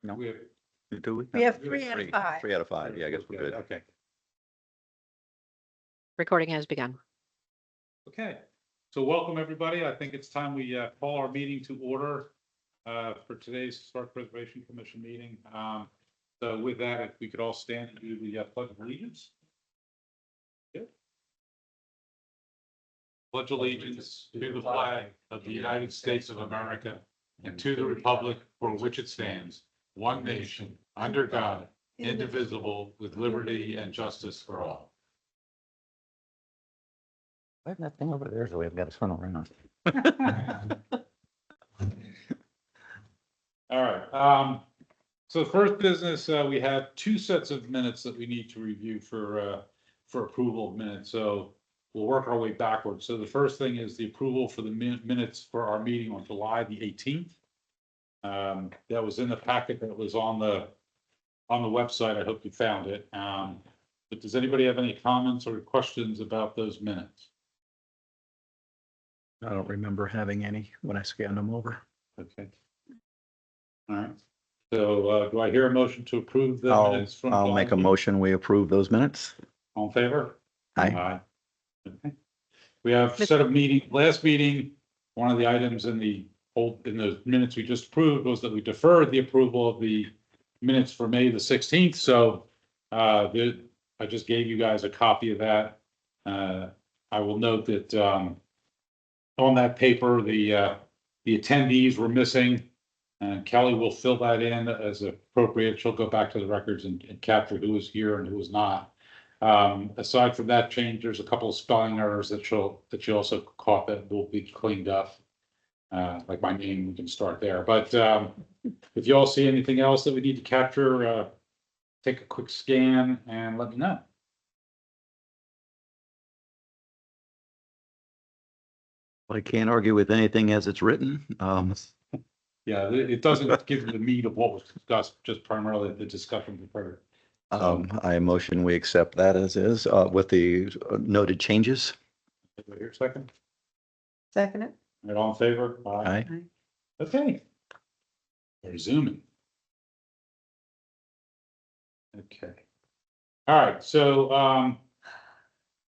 No. We have, Do we? We have we 3 have out of Three. 5. 3 out of 5. Yeah, I guess we're good. Okay. Recording has begun. Okay. So welcome, everybody. I think it's time we call our meeting to order for today's Historic Preservation Commission meeting. So with that, if we could all stand and do the Pledge of Allegiance. Good. Pledge allegiance to the flag of the United States of America and to the republic for which it stands, one nation, under God, indivisible, with liberty and justice for all. I have that thing over there, so we've got to turn around. All right. So the first business, we have 2 sets of minutes that we need to review for approval of minutes. So we'll work our way backwards. So the first thing is the approval for the minutes for our meeting on July the 18th. That was in the packet that was on the website. I hope you found it. But does anybody have any comments or questions about those minutes? I don't remember having any when I scanned them over. Okay. All right. So do I hear a motion to approve the minutes from? I'll make a July? motion. We approve those minutes. All in favor? Aye. Okay. We have set of last meeting, one of the items in the minutes we just approved was that we deferred the approval of the minutes for May the 16th. So I just gave you guys a copy of that. I will note that on that paper, the attendees were missing. And Kelly will fill that in as appropriate. She'll go back to the records and capture who was here and who was not. Aside from that change, there's a couple of spelling errors that she also caught that will be cleaned up. Like my name, we can start there. But if you all see anything else that we need to capture, take a quick scan and let me know. I can't argue with anything as it's written. Yeah, it doesn't give you the meat of what was discussed, just primarily the discussion we've heard. I motion we accept that as is, with the noted changes. Here a second. Second it. All right, all in favor? Aye. Okay. We're zooming. Okay. All right, so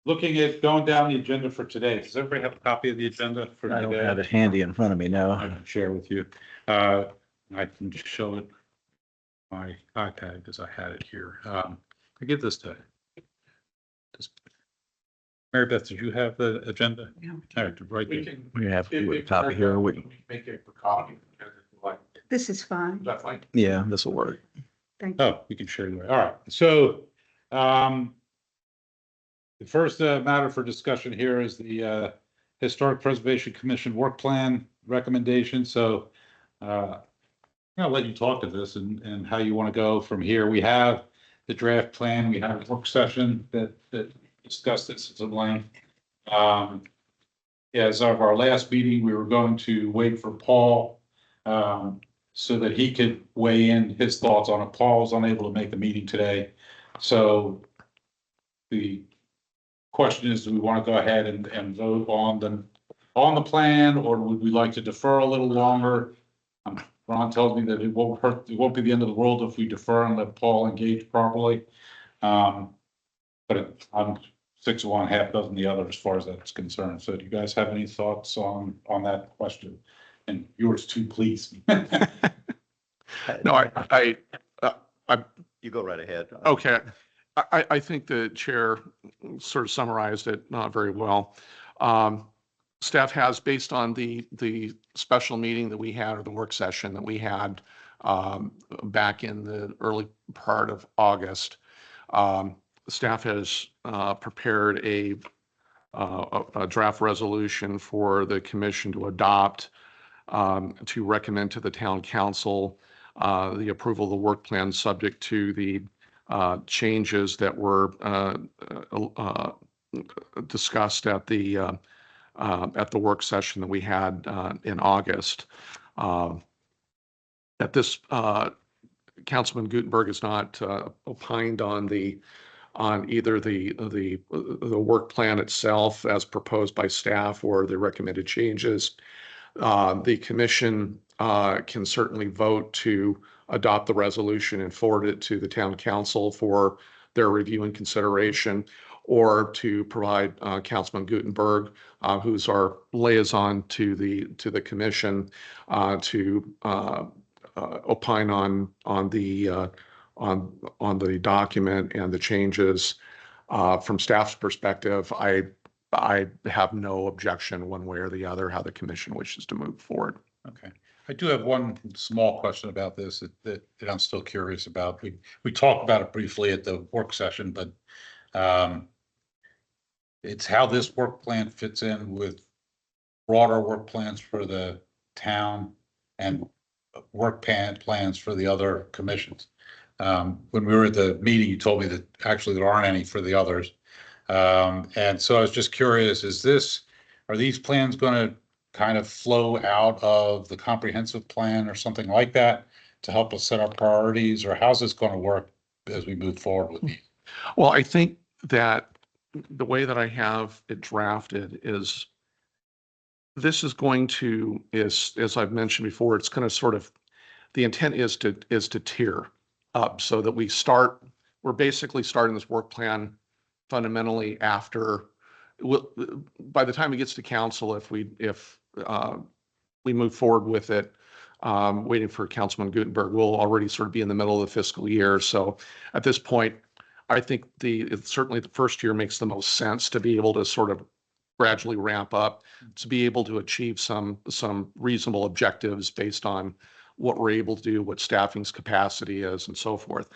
looking at going down the agenda for today, does everybody have a copy of the agenda for I don't today? have it handy in front of me I now. can share with you. I can just show it my iPad because I had it here. I give this to Mary Beth, did you have the agenda? Yeah. All right, right We there. can. We have if- a if copy you're- here. we can Make it a copy. Like, This is fine. that's fine. Yeah, this will work. Thank you. Oh, we can share you. All right, so the first matter for discussion here is the Historic Preservation Commission work plan recommendation. So I'll let you talk to this and how you want to go from here. We have the draft plan. We have a work session that discussed this at some length. As of our last meeting, we were going to wait for Paul so that he could weigh in his thoughts on it. Paul was unable to make the meeting today. So the question is, do we want to go ahead and vote on the plan, or would we like to defer a little longer? Ron tells me that it won't be the end of the world if we defer and let Paul engage properly. But I'm 6 of one, half dozen the other as far as that's concerned. So do you guys have any thoughts on that question? And yours too, please. No, I, You go right ahead. okay. I think the chair sort of summarized it very well. Staff has, based on the special meeting that we had, or the work session that we had back in the early part of August, staff has prepared a draft resolution for the commission to adopt, to recommend to the town council the approval of the work plan subject to the changes that were discussed at the work session that we had in August. At this, Councilman Gutenberg is not opined on either the work plan itself as proposed by staff or the recommended changes. The commission can certainly vote to adopt the resolution and forward it to the town council for their review and consideration, or to provide Councilman Gutenberg, who's our liaison to the commission, to opine on the document and the changes. From staff's perspective, I have no objection one way or the other how the commission wishes to move forward. Okay. I do have one small question about this that I'm still curious about. We talked about it briefly at the work session, but it's how this work plan fits in with broader work plans for the town and work plans for the other commissions. When we were at the meeting, you told me that actually there aren't any for the others. And so I was just curious, are these plans going to kind of flow out of the comprehensive plan or something like that to help us set our priorities, or how's this going to work as we move forward with these? Well, I think that the way that I have it drafted is this is going to, as I've mentioned before, it's going to sort of, the intent is to tier up so that we're basically starting this work plan fundamentally after, by the time it gets to council, if we move forward with it, waiting for Councilman Gutenberg, we'll already sort of be in the middle of the fiscal year. So at this point, I think certainly the first year makes the most sense to be able to sort of gradually ramp up, to be able to achieve some reasonable objectives based on what we're able to do, what staffing's capacity is, and so forth.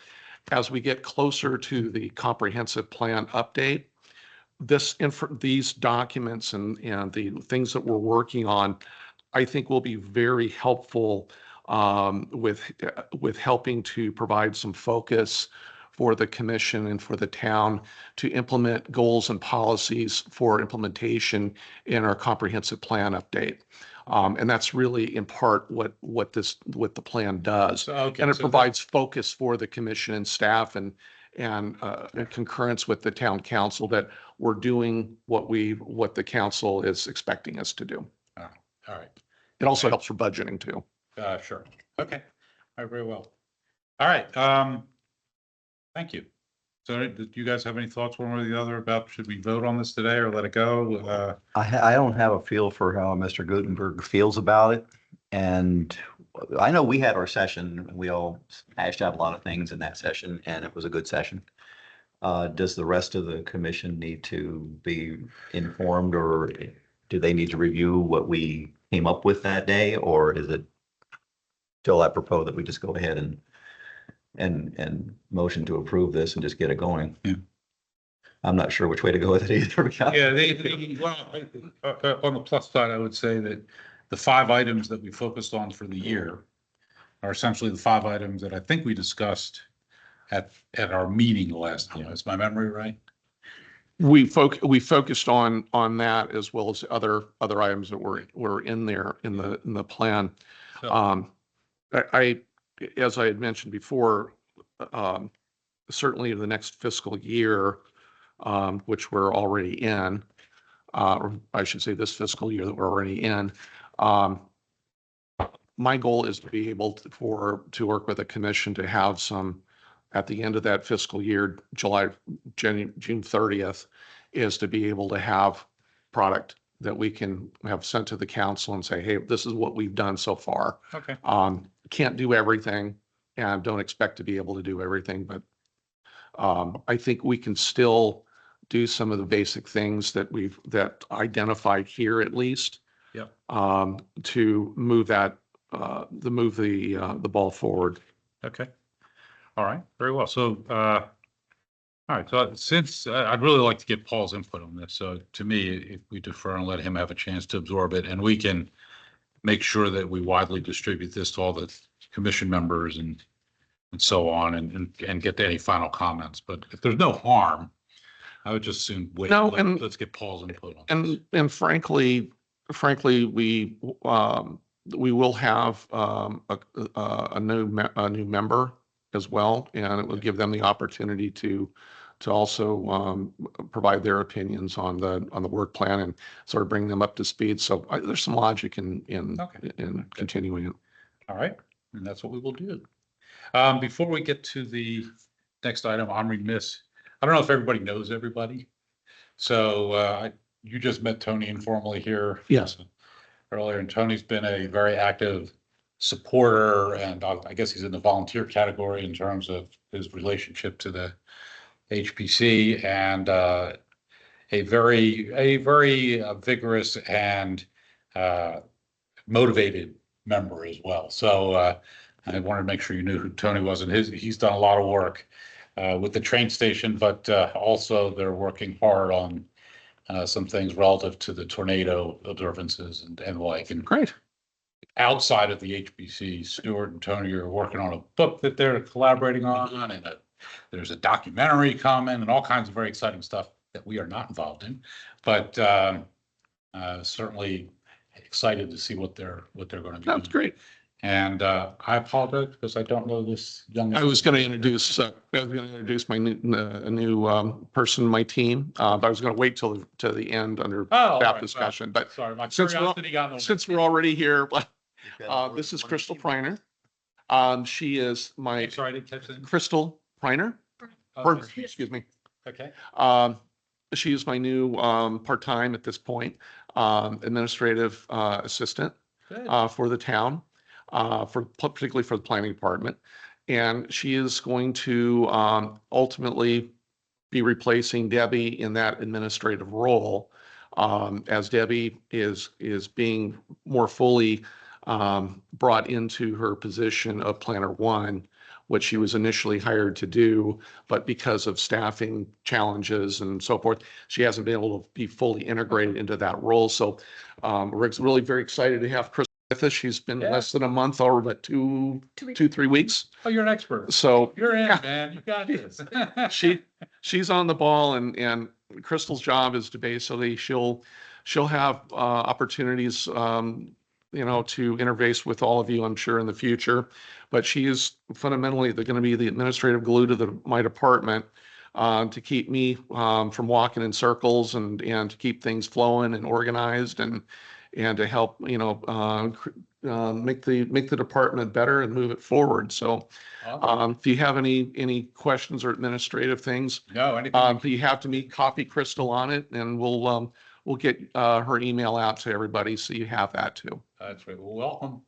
As we get closer to the comprehensive plan update, these documents and the things that we're working on, I think will be very helpful with helping to provide some focus for the commission and for the town to implement goals and policies for implementation in our comprehensive plan update. And that's really in part what the plan does. Okay, and it so provides focus for the commission and staff and in concurrence with the town council that we're doing what the council is expecting us to do. All right. It also helps for budgeting too. Sure. Okay. All right, very well. All right. Thank you. So do you guys have any thoughts one way or the other about should we vote on this today or let it go? I don't have a feel for how Mr. Gutenberg feels about it. And I know we had our session, we all hashed out a lot of things in that session, and it was a good session. Does the rest of the commission need to be informed, or do they need to review what we came up with that day? Or is it still apropos that we just go ahead and motion to approve this and just get it going? Yeah. I'm not sure which way to go with it either. Yeah, well, on the plus side, I would say that the 5 items that we focused on for the year are essentially the 5 items that I think we discussed at our meeting last year. Is my memory right? We focused on that as well as other items that were in there in the plan. So- As I had mentioned before, certainly the next fiscal year, which we're already in, or I should say this fiscal year that we're already in, my goal is to be able to work with the commission to have some, at the end of that fiscal year, June 30th, is to be able to have product that we can have sent to the council and say, hey, this is what we've done so far. Okay. Can't do everything and don't expect to be able to do everything, but I think we can still do some of the basic things that identified here at least. Yep. To move the ball forward. Okay. All right. Very well. So, all right. So since I'd really like to get Paul's input on this. So to me, if we defer and let him have a chance to absorb it, and we can make sure that we widely distribute this to all the commission members and so on, and get to any final comments. But if there's no harm, I would just assume wait. No, let's get Paul's input on this. And frankly, we will have a new member as well, and it will give them the opportunity to also provide their opinions on the work plan and sort of bring them up to speed. So there's some logic in Okay. continuing it. All right. And that's what we will do. Before we get to the next item, I'm remiss. I don't know if everybody knows everybody. So you just met Tony informally here. Yes. Earlier, and Tony's been a very active supporter, and I guess he's in the volunteer category in terms of his relationship to the HPC, and a very vigorous and motivated member as well. So I wanted to make sure you knew who Tony was, and he's done a lot of work with the train station, but also they're working hard on some things relative to the tornado observances and the like. And Great. outside of the HBC, Stuart and Tony are working on a book that they're collaborating on, and there's a documentary coming, and all kinds of very exciting stuff that we are not involved in, but certainly excited to see what they're going to be That's doing. great. And I apologize because I don't know this young. I was going to introduce my new person in my team, but I was going to wait till the end under all that right, discussion. But sorry, my since we're all- curiosity got in the way. since we're already here, You've this is got Crystal one team. Priner. She is my I'm sorry, I didn't catch that. Priner. Oh, Priner, excuse me. Okay. She is my new part-time at this point administrative assistant Good. for the town, particularly for the planning department. And she is going to ultimately be replacing Debbie in that administrative role, as Debbie is being more fully brought into her position of Planner One, which she was initially hired to do, but because of staffing challenges and so forth, she hasn't been able to be fully integrated into that role. So we're really very excited to have Chris with us. She's been Yeah. less than a month or but 3 weeks. Oh, you're an expert. So You're in, man. You got this. she's on the ball, and Crystal's job is to basically she'll have opportunities to interface with all of you, I'm sure, in the future. But she is fundamentally going to be the administrative glue to my department, to keep me from walking in circles and to keep things flowing and organized and to help make the department better and move it forward. So if you have any questions or administrative things, No, anything. you have to copy Crystal on it, and we'll get her email out to everybody so you have that too. That's right. Well, welcome.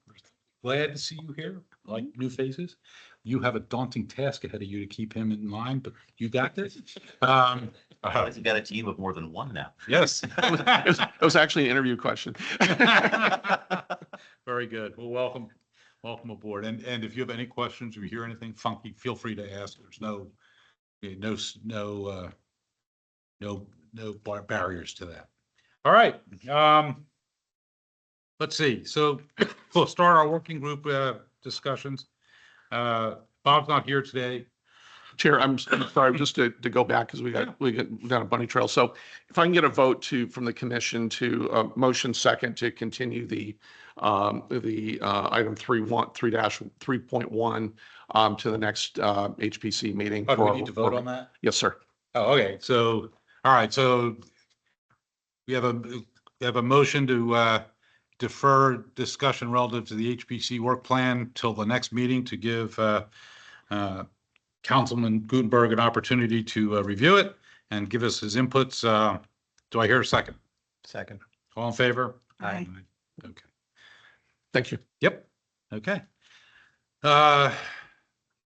Glad to see you here. Like new faces. You have a daunting task ahead of you to keep him in line, but you got this. He's got a team of more than one now. Yes. It was actually an interview question. Very good. Well, welcome aboard. And if you have any questions or you hear anything funky, feel free to ask. There's no barriers to that. All right. Let's see. So we'll start our working group discussions. Bob's not here today. Chair, I'm sorry, just to go back because we got down a bunny trail. So if I can get a vote from the commission to motion second to continue the item 3.1 to the next HPC meeting. Oh, do we need to vote on that? Yes, sir. Oh, okay. So, all right. So we have a motion to defer discussion relative to the HPC work plan till the next meeting to give Councilman Gutenberg an opportunity to review it and give us his inputs. Do I hear a second? Second. All in favor? Aye. Okay. Thank you. Yep. Okay.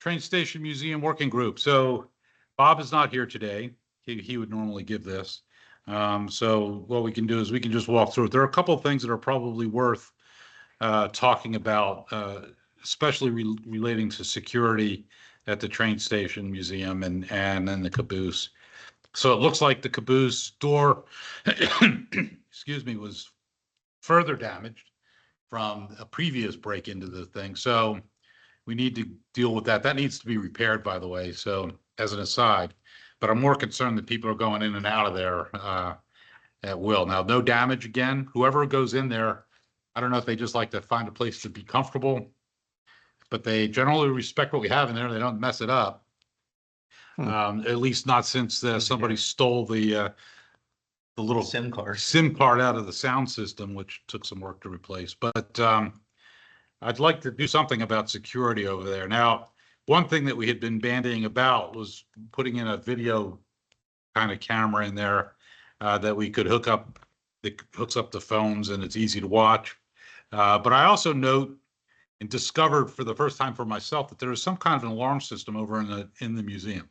Train Station Museum Working Group. So Bob is not here today. He would normally give this. So what we can do is we can just walk through it. There are a couple of things that are probably worth talking about, especially relating to security at the train station museum and then the caboose. So it looks like the caboose door, excuse me, was further damaged from a previous break into the thing. So we need to deal with that. That needs to be repaired, by the way. So as an aside, but I'm more concerned that people are going in and out of there at will. Now, no damage again. Whoever goes in there, I don't know if they just like to find a place to be comfortable, but they generally respect what we have in there. They don't mess it up. At least not since somebody stole the little SIM card. SIM card out of the sound system, which took some work to replace. But I'd like to do something about security over there. Now, one thing that we had been bandying about was putting in a video kind of camera in there that we could hook up, that hooks up the phones and it's easy to watch. But I also note and discovered for the first time for myself that there is some kind of an alarm system over in the museum.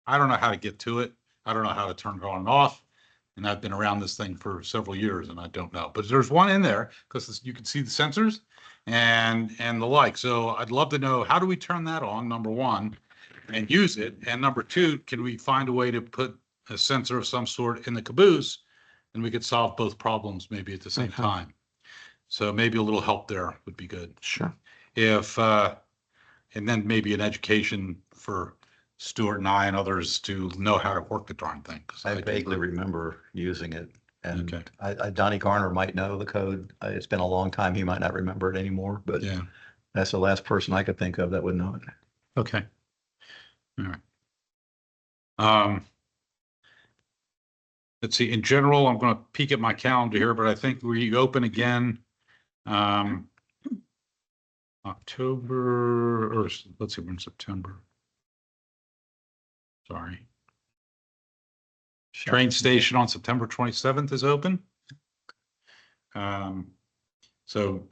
I don't know how to get to it. I don't know how to turn it on and off. And I've been around this thing for several years and I don't know, but there's one in there because you can see the sensors and the like. So I'd love to know, how do we turn that on, number one, and use it? And number two, can we find a way to put a sensor of some sort in the caboose and we could solve both problems maybe at the same Okay. time? So maybe a little help there would be good. Sure. If, and then maybe an education for Stuart and I and others to know how to work the darn thing. 'Cause I do- vaguely remember using it. And Okay. Donnie Garner might know the code. It's been a long time. He might not remember it anymore, but Yeah, that's the last person I could think of that would know it. okay. All right. Let's see, in general, I'm gonna peek at my calendar here, but I think we open again. October, or let's see, we're in September. Sorry. Train station on September 27th is open. So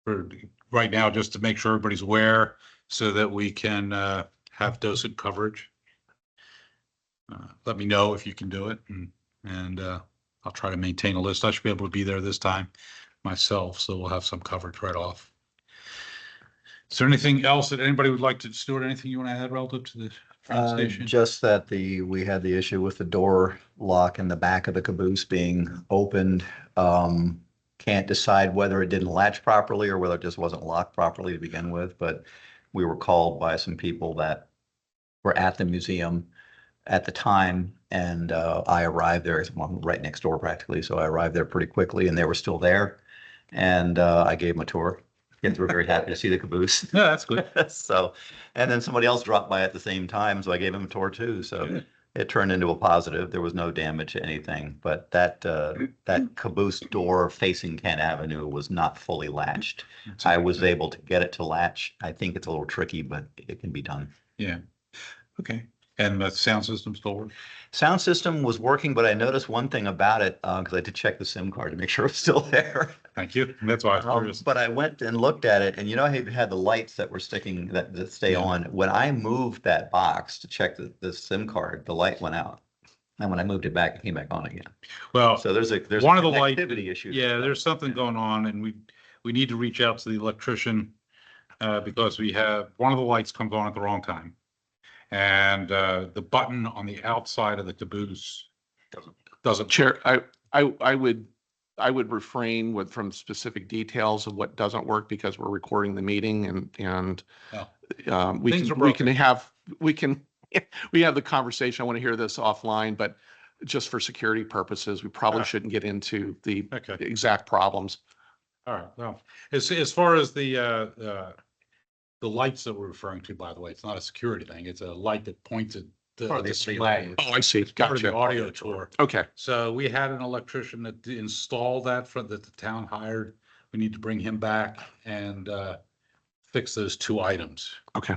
for right now, just to make sure everybody's aware so that we can have docent coverage. Let me know if you can do it and I'll try to maintain a list. I should be able to be there this time myself, so we'll have some coverage right off. Is there anything else that anybody would like to, Stuart, anything you want to add relative to the train station? Just that we had the issue with the door lock in the back of the caboose being opened. Can't decide whether it didn't latch properly or whether it just wasn't locked properly to begin with, but we were called by some people that were at the museum at the time, and I arrived there, it's right next door practically, so I arrived there pretty quickly and they were still there. And I gave them a tour. Kids were very happy to see the caboose. Yeah, that's good. So, and then somebody else dropped by at the same time, so I gave him a tour too. So Good. it turned into a positive. There was no damage to anything, but that caboose door facing Kent Avenue was not fully latched. I was able to get it to latch. I think it's a little tricky, but it can be done. Yeah. Okay. And the sound system still works? Sound system was working, but I noticed one thing about it, because I did check the SIM card to make sure it was still there. Thank you. That's why I was curious. But I went and looked at it, and you know how you had the lights that were sticking, that stay Yeah. on? When I moved that box to check the SIM card, the light went out. And when I moved it back, it came back on again. Well, So there's one a of the light- connectivity issue. yeah, there's something going on and we need to reach out to the electrician because we have, one of the lights comes on at the wrong time. And the button on the outside of the caboose doesn't. Chair, I would refrain from specific details of what doesn't work because we're recording the meeting and Oh. we Things are can we have the conversation. I want to hear this offline, but just for security purposes, we probably Ah. shouldn't get into the Okay. exact problems. All right, well, as far as the lights that we're referring to, by the way, it's not a security thing. It's a light that points at the Part of the display. Oh, I see. Part of the Gotcha. audio tour. Okay. So we had an electrician that installed that that the town hired. We need to bring him back and fix those two items. Okay.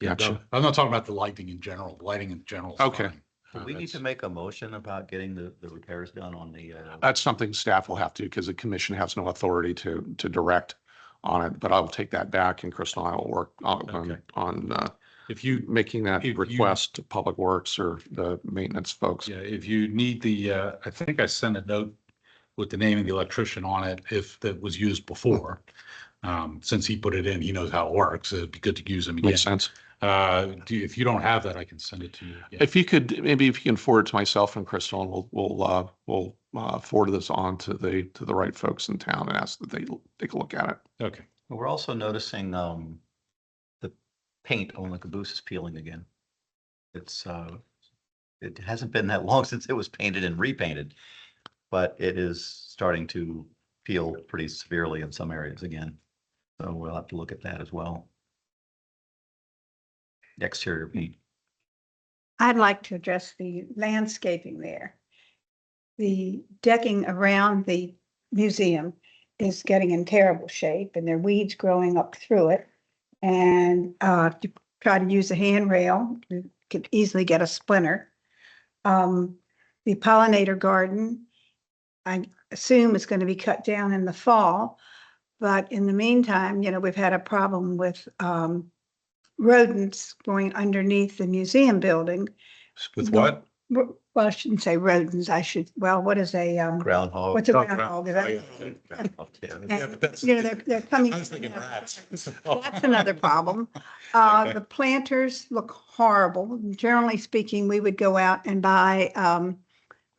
Yeah, Gotcha. I'm not talking about the lighting in general. Lighting in general. is Okay. fine. Do we need to make a motion about getting the repairs done on the, That's something staff will have to, because the commission has no authority to direct on it, but I will take that back and Crystal and I will work Okay. on If you, making that If you- request to Public Works or the maintenance folks. yeah, if you need the, I think I sent a note with the name of the electrician on it, if that was used before. Since he put it in, he knows how it works. It'd be good to use him again. Makes sense. If you don't have that, I can send it to you. again. If you could, maybe if you can forward it to myself and Crystal, and we'll forward this on to the right folks in town and ask that they take a look at it. Okay. we're also noticing the paint on the caboose is peeling again. It's it hasn't been that long since it was painted and repainted, but it is starting to peel pretty severely in some areas again. So we'll have to look at that as well. The exterior paint. I'd like to address the landscaping there. The decking around the museum is getting in terrible shape and there are weeds growing up through it. and to try to use a handrail, you could easily get a splinter. The pollinator garden, I assume is going to be cut down in the fall. But in the meantime, we've had a problem with rodents going underneath the museum building. With what? Well, I shouldn't say rodents. What is a, Groundhog. what's a Oh, groundhog? Is oh, that- Yeah. Yeah, but that's- They're coming. I was thinking rats. That's another problem. The planters look horrible. Generally speaking, we would go out and buy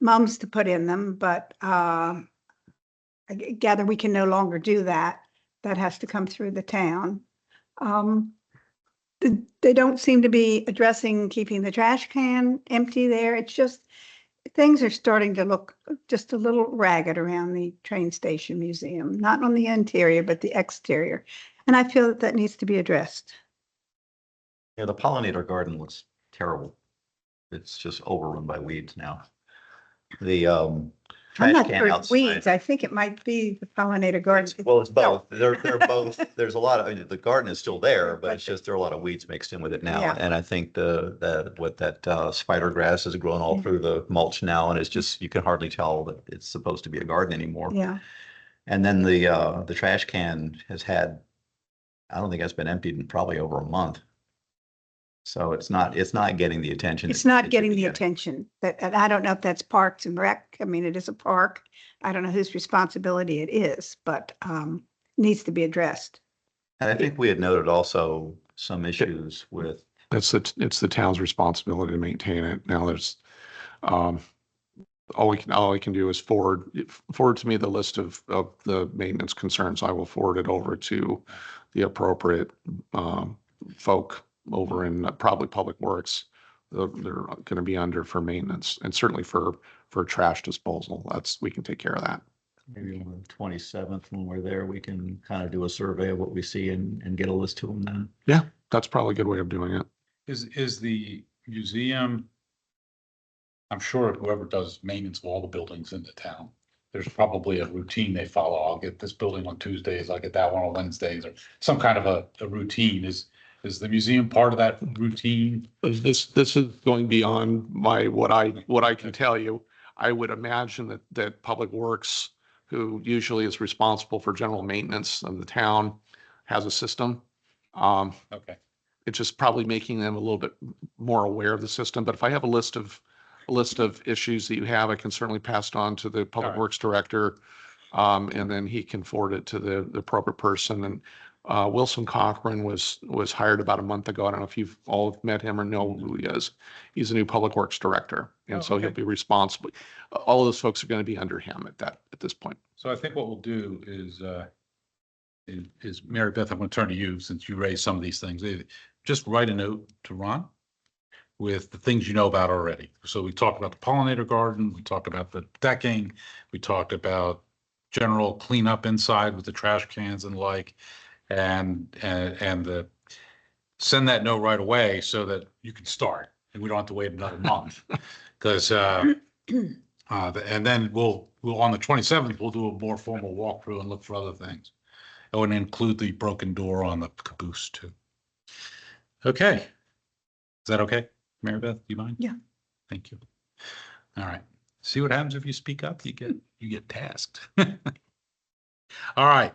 mums to put in them, but I gather we can no longer do that. That has to come through the town. They don't seem to be addressing keeping the trash can empty there. It's just, things are starting to look just a little ragged around the train station museum, not on the interior, but the exterior. And I feel that that needs to be addressed. Yeah, the pollinator garden looks terrible. It's just overrun by weeds now. The I'm trash not can sure it's weeds. outside. I think it might be the pollinator garden. Well, it's both. They're both. There's a lot of, I mean, the garden is still there, but it's just there are a lot of weeds mixed in with it now. Yeah. And I think that spider grass has grown all through the mulch now, and it's just, you can hardly tell that it's supposed to be a garden anymore. Yeah, And then the trash can has had, I don't think it's been emptied in probably over a month. So it's not getting the attention. it's not it should getting be the attention that, and I don't know if that's Parks and Rec. I mean, it is a park. I don't know whose responsibility it is, but needs to be addressed. And I think we had noted also some issues with, It's the town's responsibility to maintain it. Now there's, all I can do is forward to me the list of the maintenance concerns. I will forward it over to the appropriate, folk over in probably Public Works. They're going to be under for maintenance and certainly for trash disposal. We can take care of that. maybe on the 27th, when we're there, we can kind of do a survey of what we see and get a list to them then. Yeah, that's probably a good way of doing it. Is the museum, I'm sure whoever does maintenance of all the buildings in the town, there's probably a routine they follow. I'll get this building on Tuesdays, I'll get that one on Wednesdays, or some kind of a routine. Is the museum part of that routine? This is going beyond what I can tell you. I would imagine that Public Works, who usually is responsible for general maintenance of the town, has a system. Okay, It's just probably making them a little bit more aware of the system. But if I have a list of issues that you have, I can certainly pass it on to the Public Alright. Works Director. And then he can forward it to the appropriate person. And Wilson Cochran was hired about a month ago. I don't know if you've all met him or know who he is. He's a new Public Works Director. And Oh, so he'll okay. be responsible. All of those folks are going to be under him at this point. so I think what we'll do is Mary Beth, I'm going to turn to you since you raised some of these things. Just write a note to Ron with the things you know about already. So we talked about the pollinator garden, we talked about the decking, we talked about general cleanup inside with the trash cans and the like, and send that note right away so that you can start and we don't have to wait another month. Because and then we'll on the 27th, we'll do a more formal walkthrough and look for other things. Oh, and include the broken door on the caboose too. Okay. Is that okay, Mary Beth? Do you mind? Yeah. Thank you. All right. See what happens if you speak up? You get tasked. All right.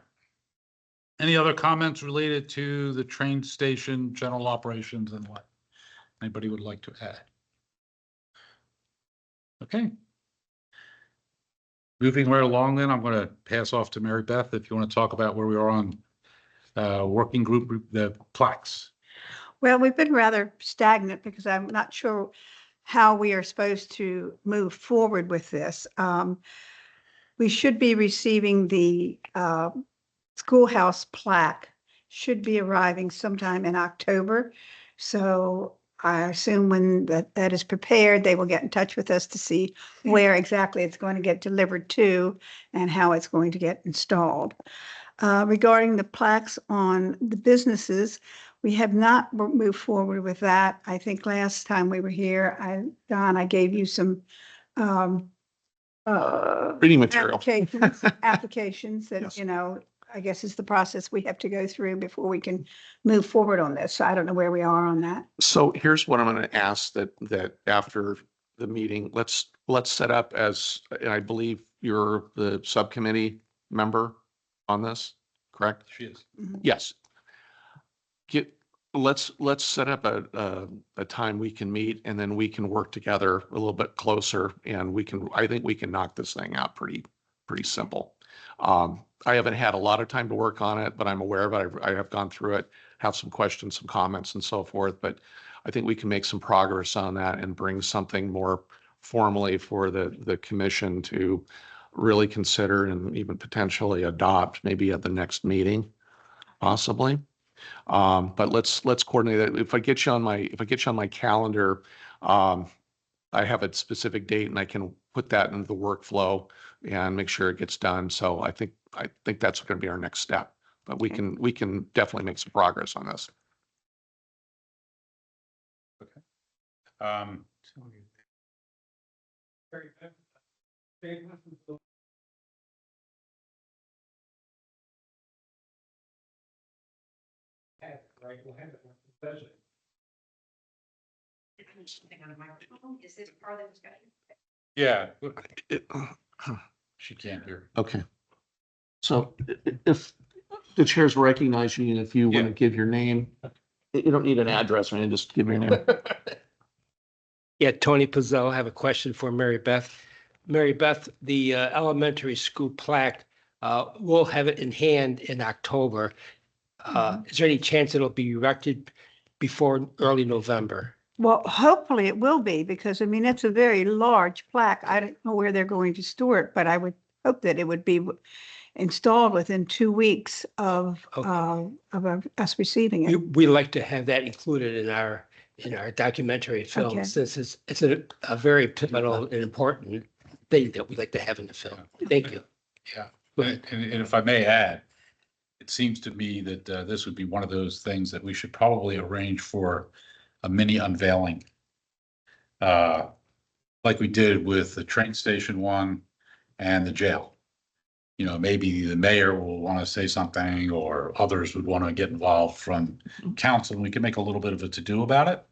Any other comments related to the train station, general operations and what anybody would like to add? Okay. Moving right along then, I'm going to pass off to Mary Beth if you want to talk about where we are on working group, the plaques. Well, we've been rather stagnant because I'm not sure how we are supposed to move forward with this. We should be receiving the schoolhouse plaque, should be arriving sometime in October. So I assume when that is prepared, they will get in touch with us to see where exactly it's going to get delivered to and how it's going to get installed. Regarding the plaques on the businesses, we have not moved forward with that. I think last time we were here, Don, I gave you some Reading material. applications that, Yes. I guess is the process we have to go through before we can move forward on this. So I don't know where we are on that. So here's what I'm going to ask that after the meeting, let's set up as, and I believe you're the subcommittee member on this, correct? She is. Yes. Let's set up a time we can meet and then we can work together a little bit closer and I think we can knock this thing out pretty simple. I haven't had a lot of time to work on it, but I'm aware of it. I have gone through it, have some questions, some comments and so forth, but I think we can make some progress on that and bring something more formally for the commission to really consider and even potentially adopt maybe at the next meeting, possibly. But let's coordinate that. If I get you on my calendar, I have a specific date and I can put that into the workflow and make sure it gets done. So I think that's going to be our next step, but we can definitely make some progress on this. Um, Is this part of the discussion? yeah, It- she can't hear. Okay. So if the chair's recognizing you, if you want to Yeah. give your name, you don't need an address or anything, just give your name. Yeah, Tony Pizzello, I have a question for Mary Beth. Mary Beth, the elementary school plaque, we'll have it in hand in October. Is there any chance it'll be erected before early November? Well, hopefully it will be, because I mean, it's a very large plaque. I don't know where they're going to store it, but I would hope that it would be installed within 2 weeks of us receiving it. We like to have that included in our documentary film, Okay. since it's a very pivotal and important thing that we like to have in the film. Thank you. Yeah. Go ahead. And if I may add, it seems to me that this would be one of those things that we should probably arrange for a mini unveiling. Like we did with the train station one and the jail. You know, maybe the mayor will want to say something or others would want to get involved from council. And we can make a little bit of a to-do about it.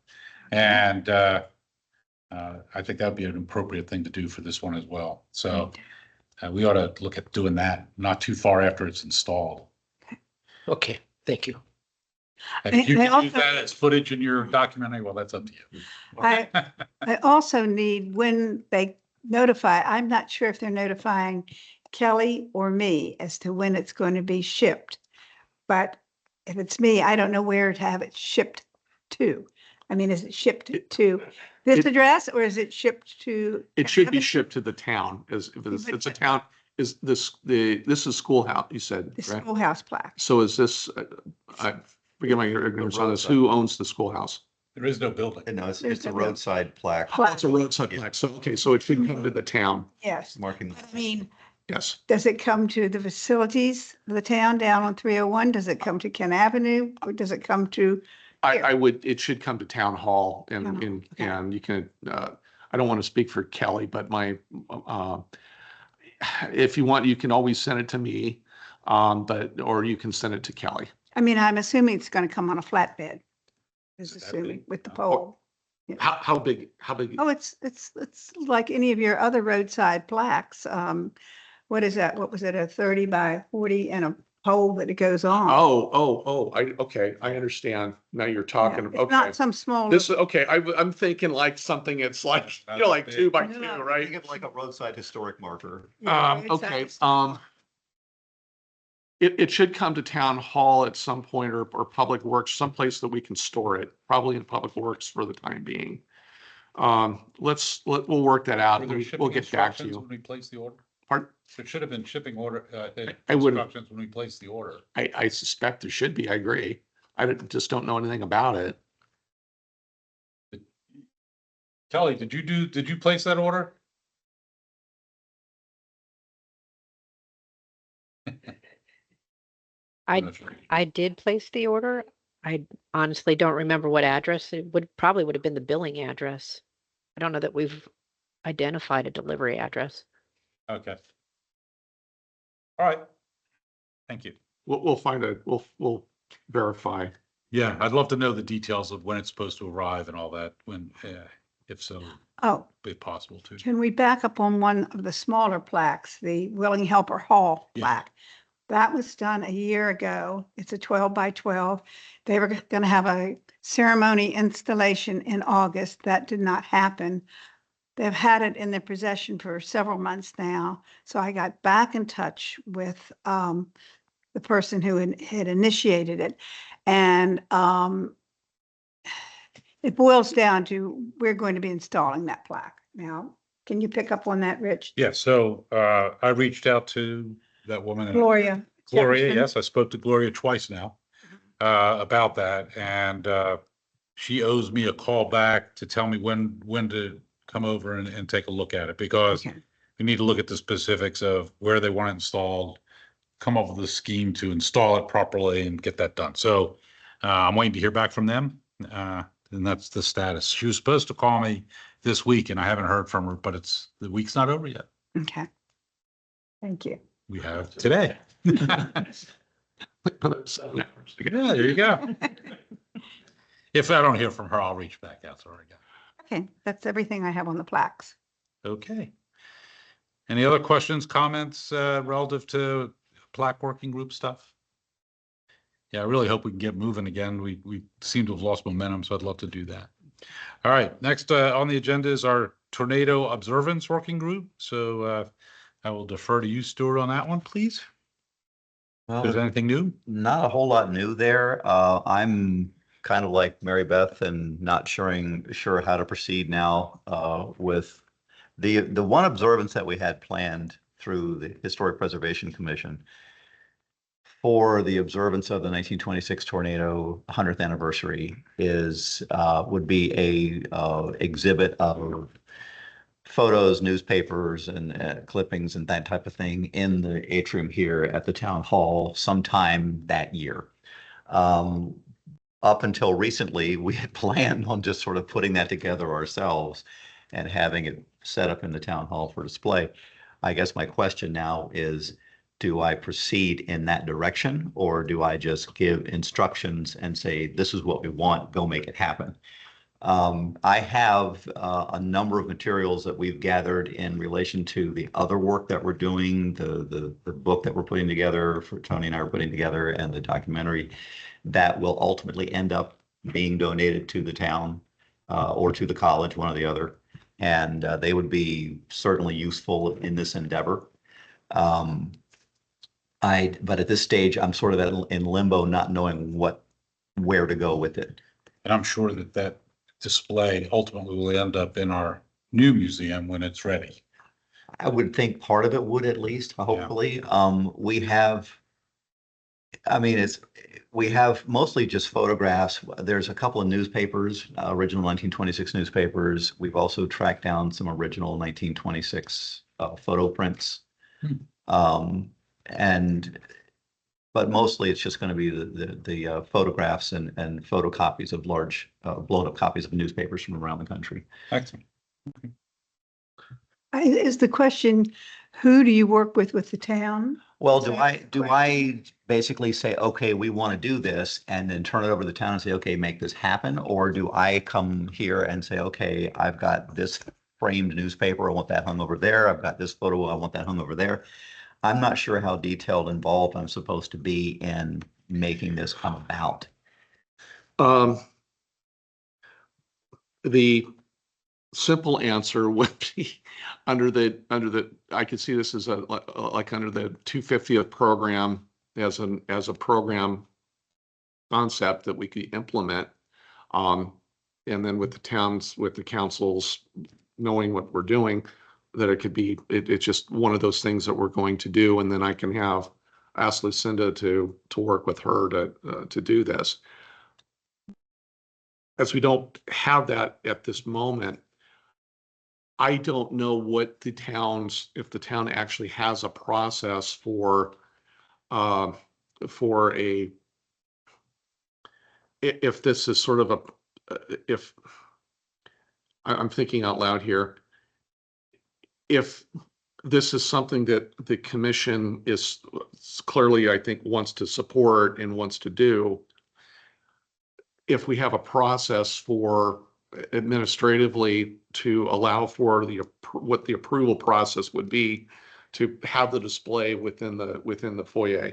And I think that would be an appropriate thing to do for this one as well. So we ought to look at doing that not too far after it's installed. Okay, thank you. And if you They can use also- that as footage in your documentary, well, that's up to you. I also need, when they notify, I'm not sure if they're notifying Kelly or me as to when it's going to be shipped. But if it's me, I don't know where to have it shipped to. I mean, is it shipped to this address or is it shipped to? It should be shipped to the town as if it's a town, this is schoolhouse, you said, The right? schoolhouse plaque. So is this, I forget my ignorance on this, who owns the schoolhouse? There is no building. And no, it's There's a no real- roadside plaque Plaque. It's a roadside plaque. So, okay, so it should come to the town. Yes. marking. I mean, Yes. does it come to the facilities of the town down on 301? Does it come to Kent Avenue? Or does it come to? It should come to town hall Town hall, okay. and you can, I don't want to speak for Kelly, but if you want, you can always send it to me. Or you can send it to Kelly. I mean, I'm assuming it's going to come on a flatbed. Is Is that assuming big? with the pole. How big? Oh, it's like any of your other roadside plaques. What is that? What was it? A 30 by 40 and a pole that it goes on. Okay, I understand. Now you're Yeah, talking, It's okay. not some small. This, okay, I'm thinking like something, it's like, like 2x2, No. right? Think of like a roadside historic marker. Yeah, Okay, roadside. it should come to town hall at some point or public works, someplace that we can store it, probably in public works for the time being. We'll work that out. Were there We'll shipping get back to instructions you. when we placed the order? Pardon? There should have been shipping order, I would've- instructions when we placed the order. I suspect there should be, I agree. Just don't know anything about it. Kelly, did you place that order? I'm not sure. I did place the order. I honestly don't remember what address. It probably would have been the billing address. I don't know that we've identified a delivery address. Okay. All right. Thank you. we'll find we'll verify. Yeah, I'd love to know the details of when it's supposed to arrive and all that, when, if so, Oh, if possible too. can we back up on one of the smaller plaques, the Willing Helper Hall Yeah. plaque? That was done a year ago. It's a 12 by 12. They were going to have a ceremony installation in August. That did not happen. They've had it in their possession for several months now. So I got back in touch with the person who had initiated it. And it boils down to, we're going to be installing that plaque. Now, can you pick up on that, Rich? Yeah, so, I reached out to that woman. Gloria. Gloria, Jefferson. yes, I spoke to Gloria twice now, about that, and, she owes me a call back to tell me when to come over and take a look at it, because Okay. we need to look at the specifics of where they want it installed, come up with a scheme to install it properly and get that done. So, I'm waiting to hear back from them, and that's the status. She was supposed to call me this week, and I haven't heard from her, but the week's not over yet. Okay. Thank you. We have today. Yeah, there you go. If I don't hear from her, I'll reach back out to her again. Okay, that's everything I have on the plaques. Okay. Any other questions, comments, relative to plaque working group stuff? Yeah, I really hope we can get moving again. We seem to have lost momentum, so I'd love to do that. All right, next, on the agenda is our tornado observance working group. So, I will defer to you, Stuart, on that one, please. Well, If there's anything new? not a whole lot new there. I'm kind of like Mary Beth and not sure how to proceed now with the one observance that we had planned through the Historic Preservation Commission for the observance of the 1926 tornado 100th anniversary would be a exhibit of photos, newspapers, and clippings and that type of thing in the atrium here at the town hall sometime that year. Up until recently, we had planned on just sort of putting that together ourselves and having it set up in the town hall for display. I guess my question now is, do I proceed in that direction, or do I just give instructions and say, this is what we want, go make it happen? I have a number of materials that we've gathered in relation to the other work that we're doing, the book that we're putting together, for Tony and I are putting together, and the documentary that will ultimately end up being donated to the town or to the college, one or the other. And they would be certainly useful in this endeavor. But at this stage, I'm sort of in limbo, not knowing where to go with it. And I'm sure that display ultimately will end up in our new museum when it's ready. I would think part of it would, at least, hopefully. We have mostly just photographs. There's a couple of newspapers, original 1926 newspapers. We've also tracked down some original 1926 photo prints. But mostly it's just going to be the photographs and photocopies of large blown up copies of newspapers from around the country. Excellent. Is the question, who do you work with the town? Well, Is do that the I basically say, okay, we want to do this, and then turn it over to the town and say, okay, make this happen? Or do I come here and say, okay, I've got this framed newspaper, I want that hung over there. I've got this photo, I want that hung over there. I'm not sure how detailed involved I'm supposed to be in making this come about. The simple answer would be I could see this as like under the 250th program as a program concept that we could implement. And then with the councils knowing what we're doing, that it could be, it's just one of those things that we're going to do. And then I can ask Lucinda to work with her to do this. As we don't have that at this moment, I don't know if the town actually has a process for if this is sort of I'm thinking out loud here. If this is something that the commission is clearly, I think, wants to support and wants to do. If we have a process for administratively to allow for what the approval process would be to have the display within the foyer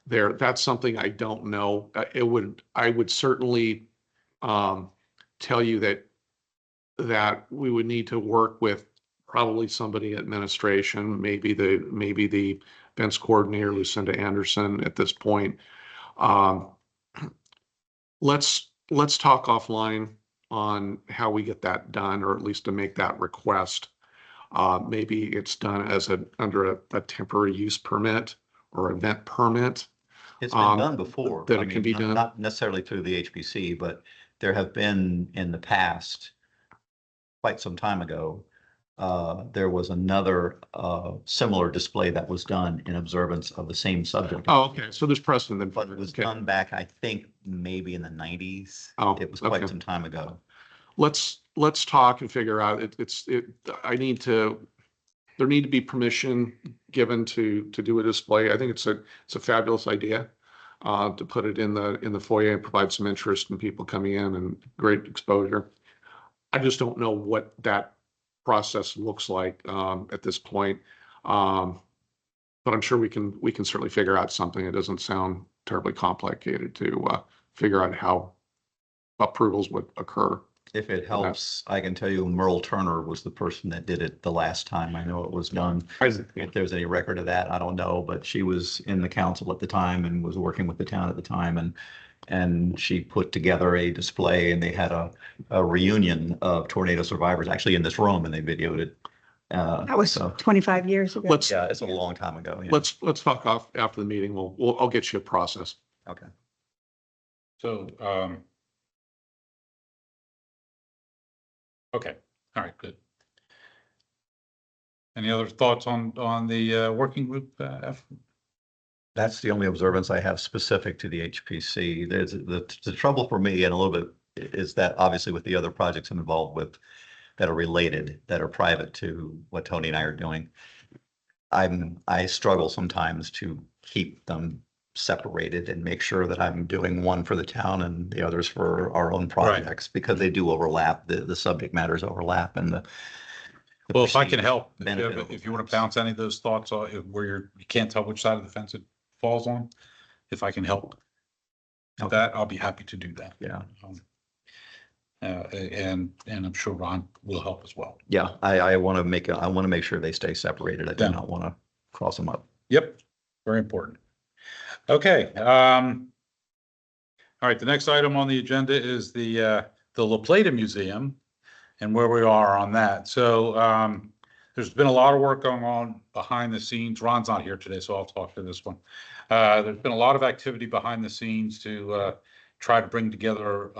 there, that's something I don't know. I would certainly tell you that we would need to work with probably somebody in administration, maybe the events coordinator, Lucinda Anderson at this point. Let's talk offline on how we get that done, or at least to make that request. Maybe it's done as under a temporary use permit or event permit. It's been done before. that I it can mean, be not- done. Not necessarily through the HPC, but there have been in the past, quite some time ago, there was another similar display that was done in observance of the same subject. Oh, okay. So there's precedent then. But it was Okay. done back, I think, maybe in the 90s. Oh, It was quite okay. some time ago. Let's talk and figure out there need to be permission given to do a display. I think it's a fabulous idea to put it in the foyer and provide some interest in people coming in and great exposure. I just don't know what that process looks like at this point. But I'm sure we can certainly figure out something. It doesn't sound terribly complicated to figure out how approvals would occur. If it helps, I can tell you Merle Turner was the person that did it the last time. I know it was done. If there's any record of that, I don't know, but she was in the council at the time and was working with the town at the time, and she put together a display, and they had a reunion of tornado survivors actually in this room, and they videoed it. That was So, 25 years ago. yeah, it's a long time ago. Yeah. Let's talk off after the meeting. I'll get you a process. Okay. So, okay, all right, good. Any other thoughts on the working group effort? That's the only observance I have specific to the HPC. There's the trouble for me and a little bit is that obviously with the other projects I'm involved with that are related, that are private to what Tony and I are doing, I struggle sometimes to keep them separated and make sure that I'm doing one for the town and the others for our own projects, because they do overlap, the subject matters overlap, and the Well, if I can perceived help, benefit if you want to overlaps. bounce any of those thoughts where you can't tell which side of the fence it falls on, if I can help with Okay. that, I'll be happy to do that. Yeah. And I'm sure Ron will help as well. Yeah, I want to make sure they stay separated. I do Yeah. not want to cross them up. Yep, very important. Okay, all right, the next item on the agenda is the La Plata Museum and where we are on that. So there's been a lot of work going on behind the scenes. Ron's not here today, so I'll talk to this one. There's been a lot of activity behind the scenes to try to bring together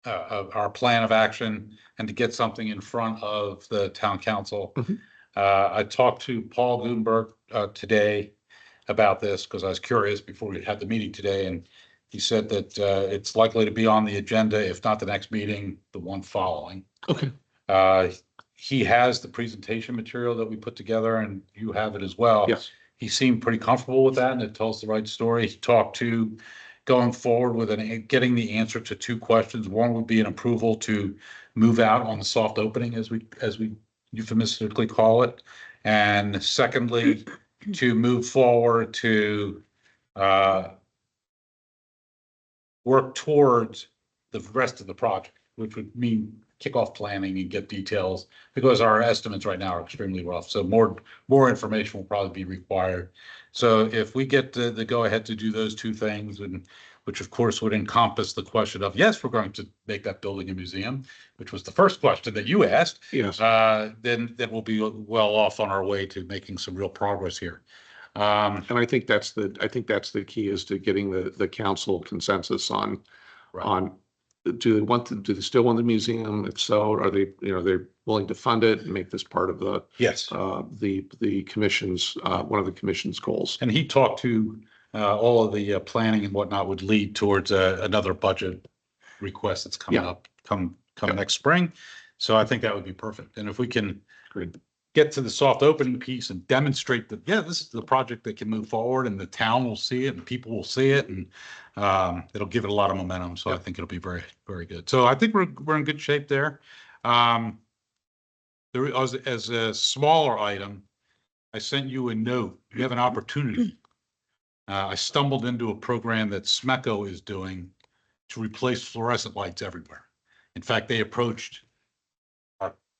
our plan of action and to get something in front of the town council. Mhm. I talked to Paul Gutenberg today about this because I was curious before we had the meeting today, and he said that it's likely to be on the agenda, if not the next meeting, the one following. Okay. He has the presentation material that we put together, and you have it as well. Yes. He seemed pretty comfortable with that, and it tells the right story. He talked to going forward with getting the answer to two questions. One would be an approval to move out on the soft opening, as we euphemistically call it. And secondly, to move forward to work towards the rest of the project, which would mean kickoff planning and get details, because our estimates right now are extremely rough. So more information will probably be required. So if we get the go ahead to do those two things, and which of course would encompass the question of, yes, we're going to make that building a museum, which was the first question that you asked, Yes. then we'll be well off on our way to making some real progress here. And I think that's the key, is to getting the council consensus on, Right. do they still want the museum? If so, are they willing to fund it and make this part of Yes. the commission's, one of the commission's goals? And he talked to all of the planning and whatnot would lead towards another budget request that's coming Yeah. up come next spring. So I think that would be perfect. And if we can Great. get to the soft opening piece and demonstrate that, yeah, this is the project that can move forward and the town will see it and people will see it and it'll give it a lot of momentum. So I think it'll be very, very good. So I think we're in good shape there. There was, as a smaller item, I sent you a note. You have an opportunity. I stumbled into a program that SMECO is doing to replace fluorescent lights everywhere. In fact, they approached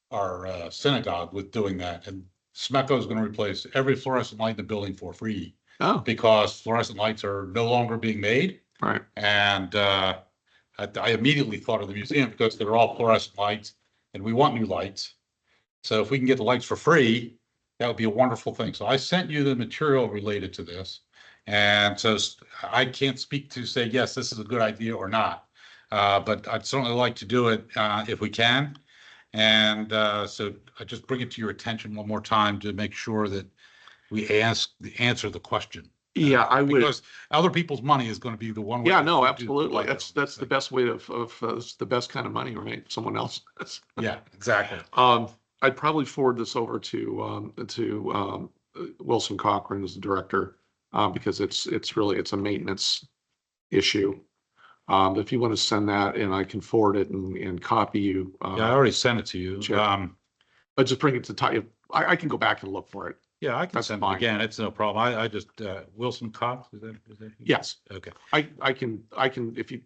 our synagogue with doing that, and SMECO is going to replace every fluorescent light in the building for free Oh, because fluorescent lights are no longer being made. right. And I immediately thought of the museum because they're all fluorescent lights, and we want new lights. So if we can get the lights for free, that would be a wonderful thing. So I sent you the material related to this. And so I can't speak to say, yes, this is a good idea or not. But I'd certainly like to do it if we can. And so I just bring it to your attention one more time to make sure that we answer the question. Yeah, I would. Because other people's money is going to be the one. way Yeah, to no, do absolutely. like That's those the things. best way it's the best kind of money, right? Someone else. Yeah, exactly. I'd probably forward this over to Wilson Cochran as the director, because it's really, it's a maintenance issue. If you want to send that and I can forward it and copy you. Yeah, I already sent it to you. Sure. But just bring it to type. I can go back and look for it. Yeah, I can That's send it fine. again. It's no problem. I just, Wilson Cox, is that? Yes. Okay. I can, if you,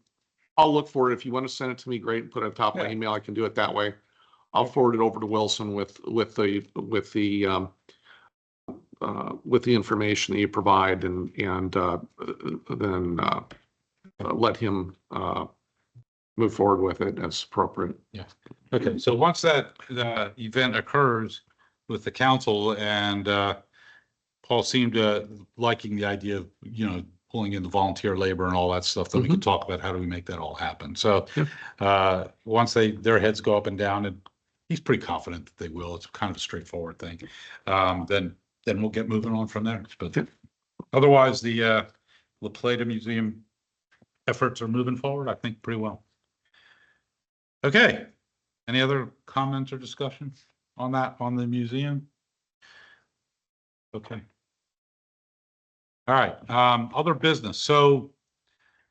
I'll look for it. If you want to send it to me, great, and put it on top of my Yeah. email, I can do it that way. I'll forward it over to Wilson with the information that you provide and then let him move forward with it as appropriate. Okay, so once that event occurs with the council and Paul seemed liking the idea of, pulling in the volunteer labor and all that stuff, then we can talk about how do we make that all happen. So once their heads go up and down, and he's pretty confident that they will, it's kind of a straightforward thing. Then we'll get moving on from there. But otherwise, the La Plata Museum efforts are moving forward, I think, pretty well. Okay. Any other comments or discussion on that, on the museum? Okay. All right, other business. So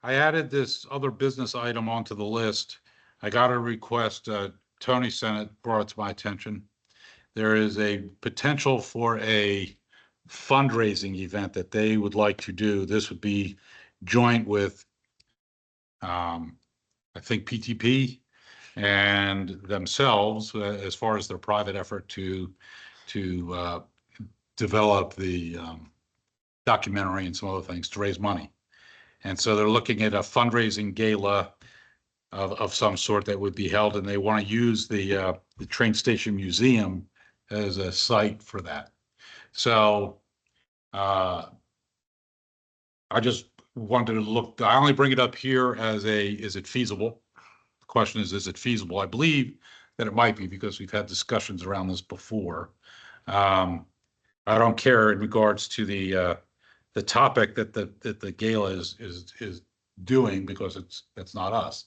I added this other business item onto the list. I got a request, Tony sent it, brought it to my attention. There is a potential for a fundraising event that they would like to do. This would be joint with, I think PTP and themselves, as far as their private effort to develop the documentary and some other things to raise money. And so they're looking at a fundraising gala of some sort that would be held, and they want to use the train station museum as a site for that. So I just wanted to look, I only bring it up here as is it feasible? The question is it feasible? I believe that it might be because we've had discussions around this before. I don't care in regards to the topic that the gala is doing, because that's not us.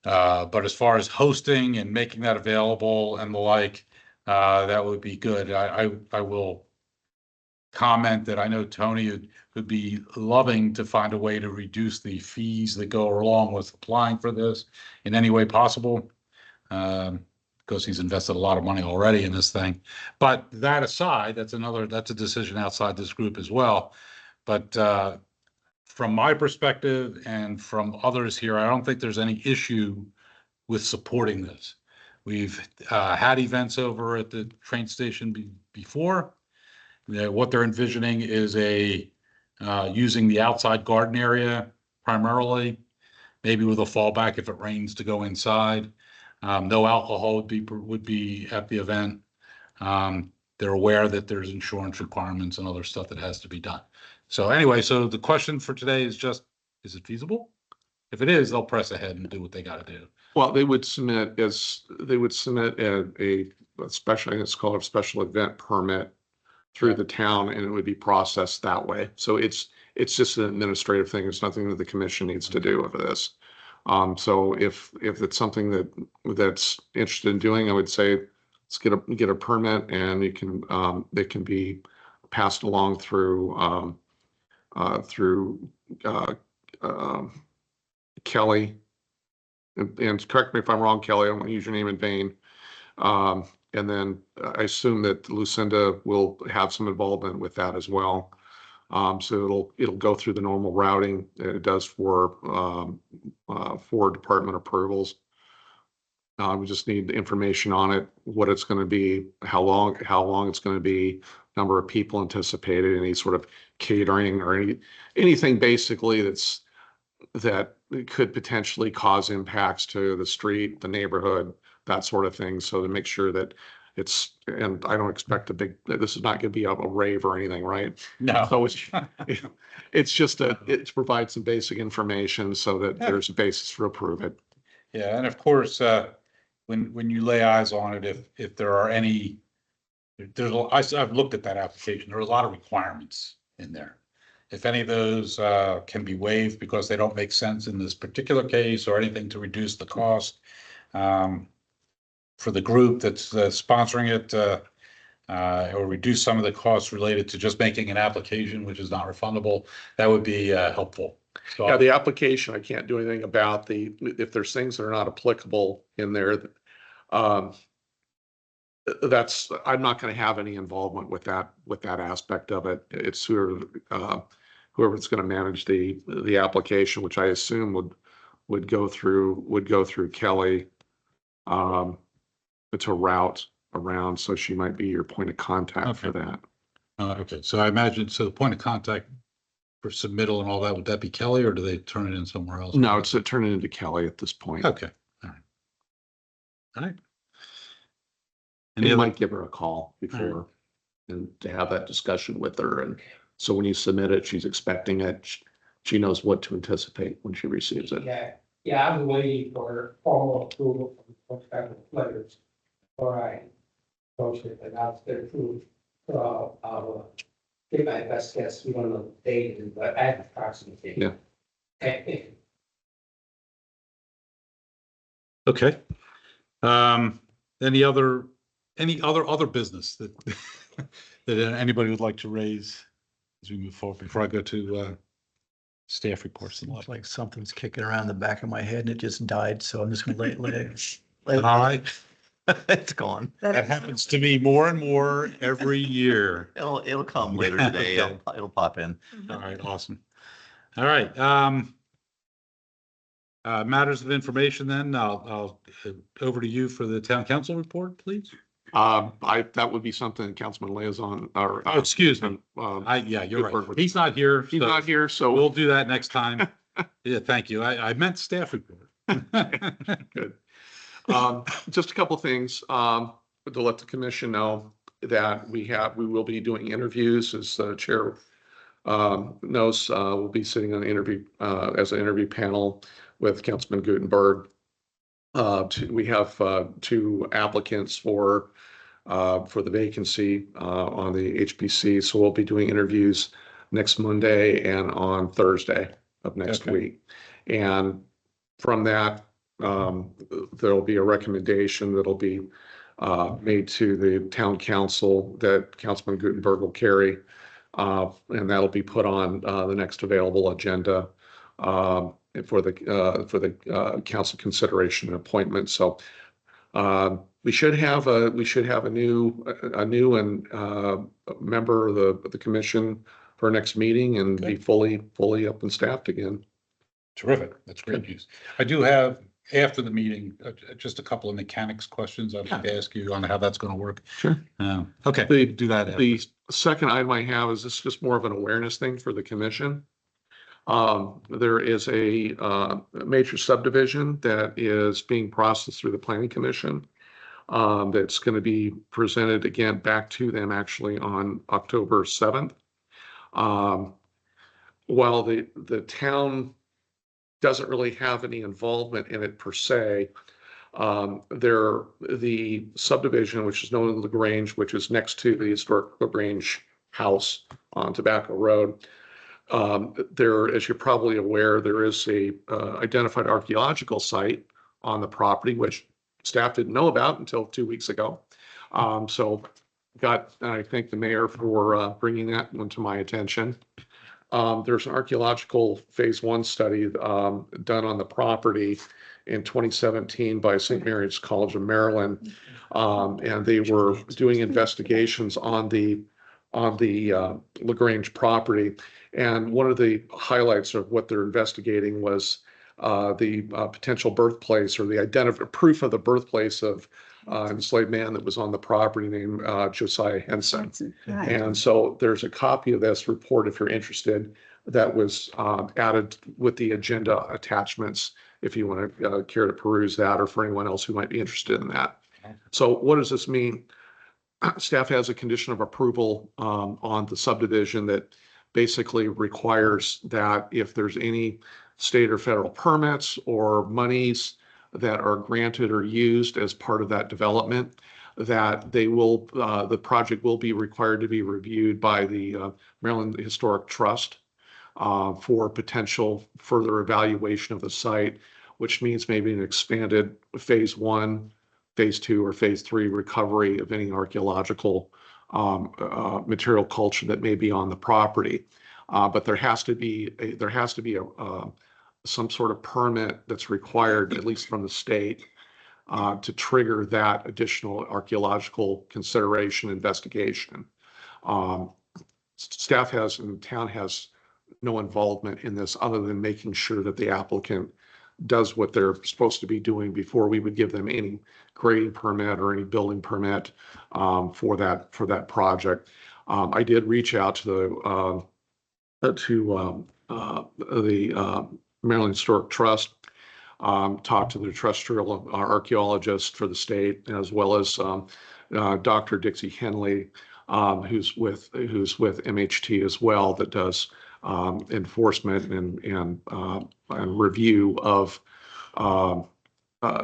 But as far as hosting and making that available and the like, that would be good. I will comment that I know Tony would be loving to find a way to reduce the fees that go along with applying for this in any way possible, because he's invested a lot of money already in this thing. But that aside, that's a decision outside this group as well. But from my perspective and from others here, I don't think there's any issue with supporting this. We've had events over at the train station before. What they're envisioning is using the outside garden area primarily, maybe with a fallback if it rains to go inside. No alcohol would be at the event. They're aware that there's insurance requirements and other stuff that has to be done. So anyway, so the question for today is just, is it feasible? If it is, they'll press ahead and do what they got to do. Well, they would submit a special, I think it's called a special event permit through the town, and it would be processed that way. So it's just an administrative thing. It's nothing that the commission needs to do with this. So if it's something that's interested in doing, I would say get a permit, and you can, they can be passed along through, through, Kelly. And correct me if I'm wrong, Kelly, I don't want to use your name in vain. And then I assume that Lucinda will have some involvement with that as well. So it'll go through the normal routing that it does for department approvals. We just need the information on it, what it's going to be, how long it's going to be, number of people anticipated, any sort of catering or anything basically that could potentially cause impacts to the street, the neighborhood, that sort of thing. So to make sure that and I don't expect this is not going to be a rave or anything, right? No. So it's just it provides some basic information so that there's a basis for approve it. Yeah, and of course, when you lay eyes on it, if there are any, I've looked at that application, there are a lot of requirements in there. If any of those can be waived because they don't make sense in this particular case or anything to reduce the cost for the group that's sponsoring it, or reduce some of the costs related to just making an application, which is not refundable, that would be helpful. So Yeah, the application, I can't do anything about if there's things that are not applicable in there. I'm not going to have any involvement with that aspect of it. It's whoever's going to manage the application, which I assume would go through Kelly. It's a route around, so she might be your point of contact for that. okay, so I imagine, so the point of contact for submittal and all that, would that be Kelly, or do they turn it in somewhere else? No, it's turn it into Kelly at this point. Okay, all right. All right. And you might give her a call before and to have that discussion with her. And so when you submit it, she's expecting it. She knows what to anticipate when she receives it. Yeah, I'm waiting for formal approval from the federal letters before I approach it, and after they're approved, I'll give my best guess. We don't know the date, but I have approximately. Yeah. Okay. Any other business that that anybody would like to raise as we move forward before I go to staff reports and Seems like. like something's kicking around the back of my head and it just died, so I'm just gonna let it. All right. It's gone. That happens to me more and more every year. It'll come later today. Okay. It'll pop in. All right, awesome. All right. Matters of information then, I'll over to you for the town council report, please. That would be something Councilman Liaison or. Oh, excuse me. Yeah, you're right. He's not here. He's so not here, so. We'll do that next time. Yeah, thank you. I meant staff report. Good. Just a couple things, to let the commission know that we will be doing interviews, as the chair knows. We'll be sitting on an interview, as an interview panel with Councilman Gutenberg. We have 2 applicants for the vacancy on the HPC. So we'll be doing interviews next Monday and on Thursday of next week. And from that, there'll be a recommendation that'll be made to the town council that Councilman Gutenberg will carry. And that'll be put on the next available agenda for the council consideration and appointment. So we should have a new member of the commission for our next meeting and be fully up and staffed again. Terrific. That's great news. I do have, after the meeting, just a couple of mechanics questions I'd like to ask you on how that's going to work. Sure. Okay, do that after. The second item I have is this just more of an awareness thing for the commission. There is a major subdivision that is being processed through the planning commission. That's going to be presented again back to them actually on October 7th. While the town doesn't really have any involvement in it per se, the subdivision, which is known as LaGrange, which is next to the historic LaGrange house on Tobacco Road. As you're probably aware, there is a identified archaeological site on the property, which staff didn't know about until 2 weeks ago. So I thank the mayor for bringing that one to my attention. There's an archaeological phase one study done on the property in 2017 by St. Mary's College of Maryland. And they were doing investigations on the LaGrange property. And one of the highlights of what they're investigating was the potential birthplace or the proof of the birthplace of an enslaved man that was on the property named Josiah Henson. Right. And so there's a copy of this report, if you're interested, that was added with the agenda attachments, if you want to care to peruse that, or for anyone else who might be interested in that. So what does this mean? Staff has a condition of approval on the subdivision that basically requires that if there's any state or federal permits or monies that are granted or used as part of that development, that the project will be required to be reviewed by the Maryland Historic Trust for potential further evaluation of the site, which means maybe an expanded phase one, phase two, or phase three recovery of any archaeological material culture that may be on the property. But there has to be some sort of permit that's required, at least from the state, to trigger that additional archaeological consideration investigation. Staff has and the town has no involvement in this other than making sure that the applicant does what they're supposed to be doing before we would give them any grading permit or any building permit for that project. I did reach out to the Maryland Historic Trust, talked to the terrestrial archaeologist for the state, as well as Dr. Dixie Henley, who's with MHT as well, that does enforcement and review of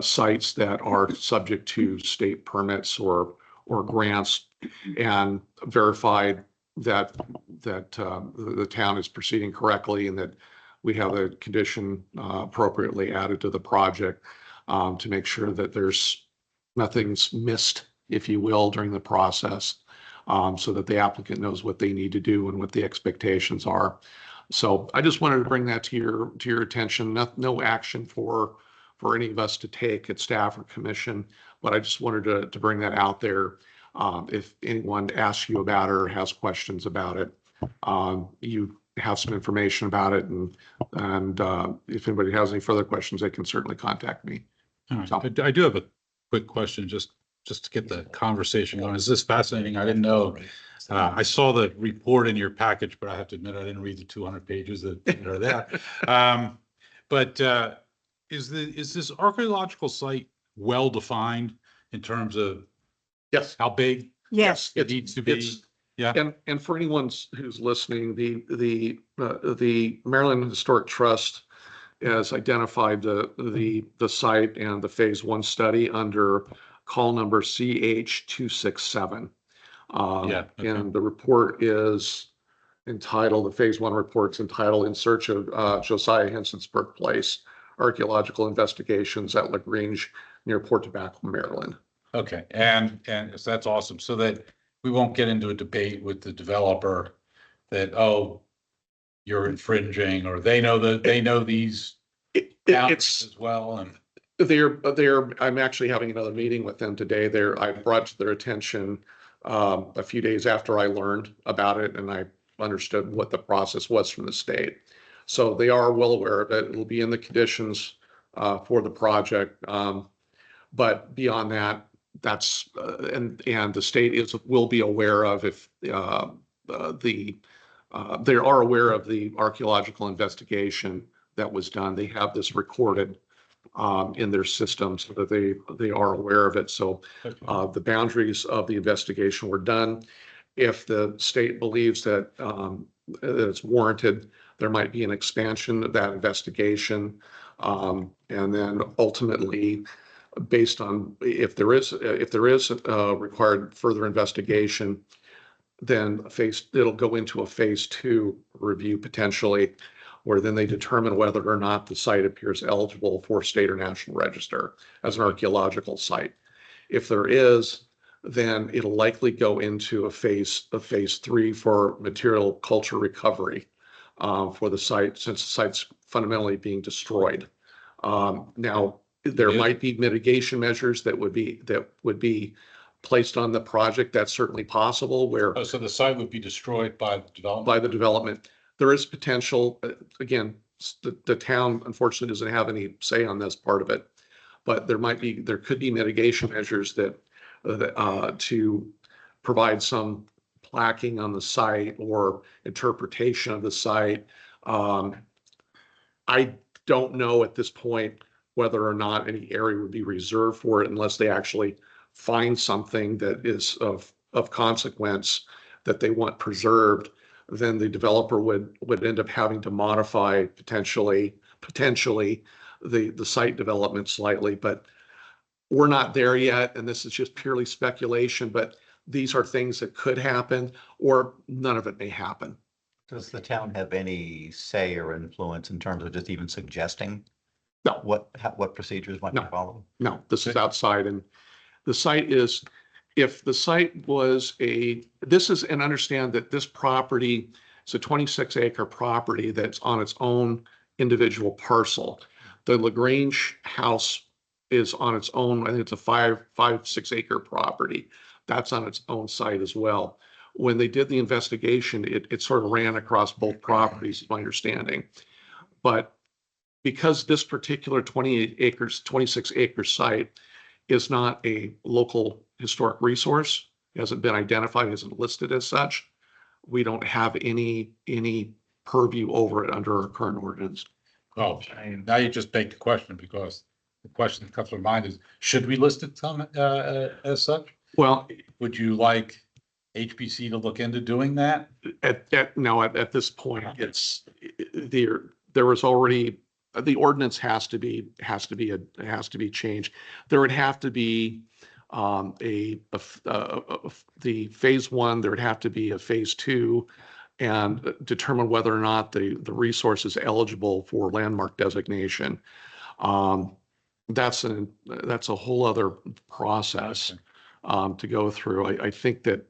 sites that are subject to state permits or grants, and verified that the town is proceeding correctly and that we have a condition appropriately added to the project to make sure that nothing's missed, if you will, during the process, so that the applicant knows what they need to do and what the expectations are. So I just wanted to bring that to your attention. No action for any of us to take at staff or commission, but I just wanted to bring that out there. If anyone asks you about it or has questions about it, you have some information about it, and if anybody has any further questions, they can certainly contact me. All right. I do have a quick question, just to get the conversation going. Is this fascinating? I didn't know. I saw the report in your package, but I have to admit I didn't read the 200 pages that are there. But is this archaeological site well defined in terms of Yes. how big Yes. it needs to be? Yeah. And for anyone who's listening, the Maryland Historic Trust has identified the site and the phase one study under call number CH267. Okay. And the report is entitled, the phase one report's entitled "In Search of Josiah Henson's Birthplace: Archaeological Investigations at LaGrange near Port Tobacco, Maryland." Okay, and so that's awesome. So that we won't get into a debate with the developer that, oh, you're infringing, or they know these boundaries as well. And I'm actually having another meeting with them today. I brought to their attention a few days after I learned about it, and I understood what the process was from the state. So they are well aware of it. It'll be in the conditions for the project. But beyond that, that's and the state will be aware of if they are aware of the archaeological investigation that was done. They have this recorded in their system so that they are aware of it. So the boundaries of the investigation were done. If the state believes that it's warranted, there might be an expansion of that investigation, and then ultimately, based on if there is required further investigation, then it'll go into a phase two review potentially, where then they determine whether or not the site appears eligible for state or national register as an archaeological site. If there is, then it'll likely go into a phase 3 for material culture recovery for the site, since the site's fundamentally being destroyed. Now, there might be mitigation measures that would be placed on the project. That's certainly possible where Oh, so the site would be destroyed by the development? by the development. There is potential, again, the town unfortunately doesn't have any say on this part of it. But there could be mitigation measures that to provide some plaquing on the site or interpretation of the site. I don't know at this point whether or not any area would be reserved for it unless they actually find something that is of consequence that they want preserved. Then the developer would end up having to modify potentially the site development slightly, but we're not there yet. And this is just purely speculation, but these are things that could happen or none of it may happen. Does the town have any say or influence in terms of just even suggesting? No. What procedures might be No. followed? No, this is outside, and the site is, if the site was and understand that this property is a 26-acre property that's on its own individual parcel. The LaGrange house is on its own. I think it's a 6-acre property. That's on its own site as well. When they did the investigation, it sort of ran across both properties, is my understanding. But because this particular 26-acre site is not a local historic resource, hasn't been identified, isn't listed as such, we don't have any purview over it under our current ordinance. Oh, I mean, now you just begged the question, because the question that comes to mind is, should we list it as such? Well, Would you like HPC to look into doing that? at this point, there was already, the ordinance has to be changed. There would have to be the phase 1, there would have to be a phase 2, and determine whether or not the resource is eligible for landmark designation. That's a whole other process to go through. I think that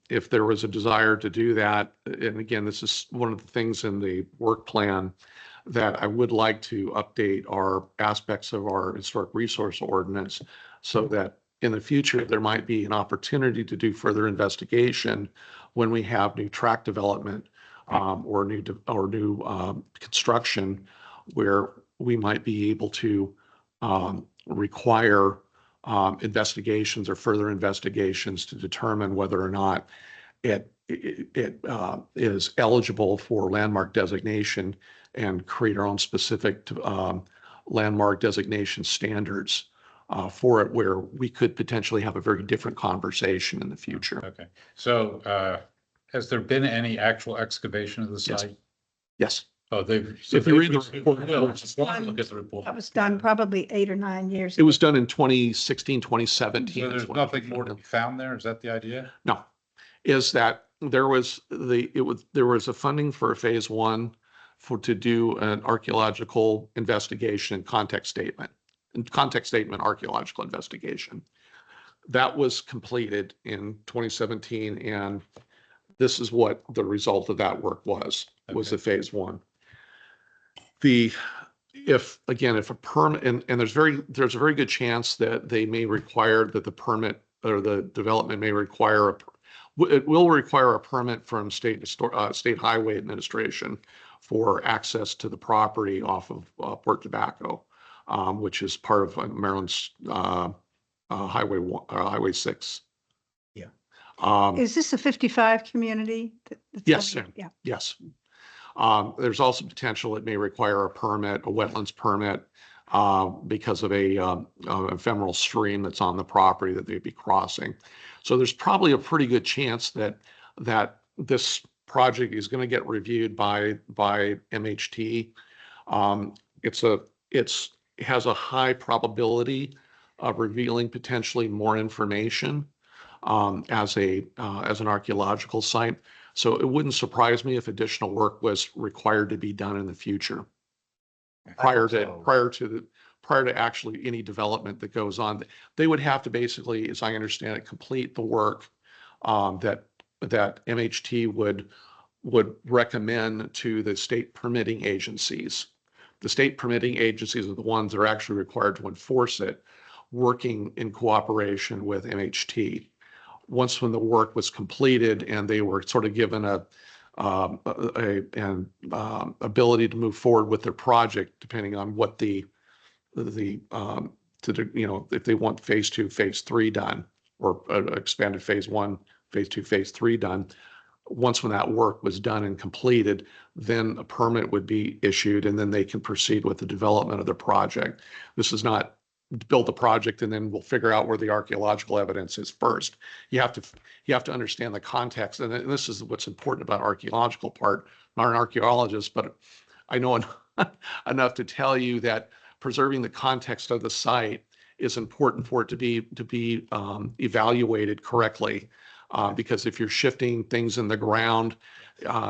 if there was a desire to do that, and again, this is one of the things in the work plan that I would like to update our aspects of our historic resource ordinance so that in the future, there might be an opportunity to do further investigation when we have new tract development or new construction, where we might be able to require investigations or further investigations to determine whether or not it is eligible for landmark designation and create our own specific landmark designation standards for it, where we could potentially have a very different conversation in the future. Okay, so has there been any actual excavation of the Yes. site? Yes. Oh, If you read the report, Look at the report. That was done probably 8 or 9 years. it was done in 2016, 2017. So is there's when- nothing more to be found there? Is that the idea? No, is that there was a funding for a phase 1 to do an archaeological investigation and context statement archaeological investigation. That was completed in 2017, and this is what the result of that work was Okay. the phase 1. If a permit, and there's a very good chance that they may require that the permit or the development may require it will require a permit from state highway administration for access to the property off of Port Tobacco, which is part of Maryland's Highway 6. Yeah. Is this a 55 community? Yes, sir. Yeah. Yes. There's also potential it may require a permit, a wetlands permit, because of a ephemeral stream that's on the property that they'd be crossing. So there's probably a pretty good chance that this project is going to get reviewed by MHT. It has a high probability of revealing potentially more information as an archaeological site. So it wouldn't surprise me if additional work was required to be done in the future prior to prior to actually any development that goes on. They would have to basically, as I understand it, complete the work that MHT would recommend to the state permitting agencies. The state permitting agencies are the ones that are actually required to enforce it, working in cooperation with MHT. Once when the work was completed and they were sort of given an ability to move forward with their project, depending on what if they want phase 2, phase 3 done, or expanded phase 1, phase 2, phase 3 done. Once when that work was done and completed, then a permit would be issued, and then they can proceed with the development of the project. This is not build the project and then we'll figure out where the archaeological evidence is first. You have to understand the context, and this is what's important about archaeological part. I'm not an archaeologist, but I know enough to tell you that preserving the context of the site is important for it to be evaluated correctly. Because if you're shifting things in the ground,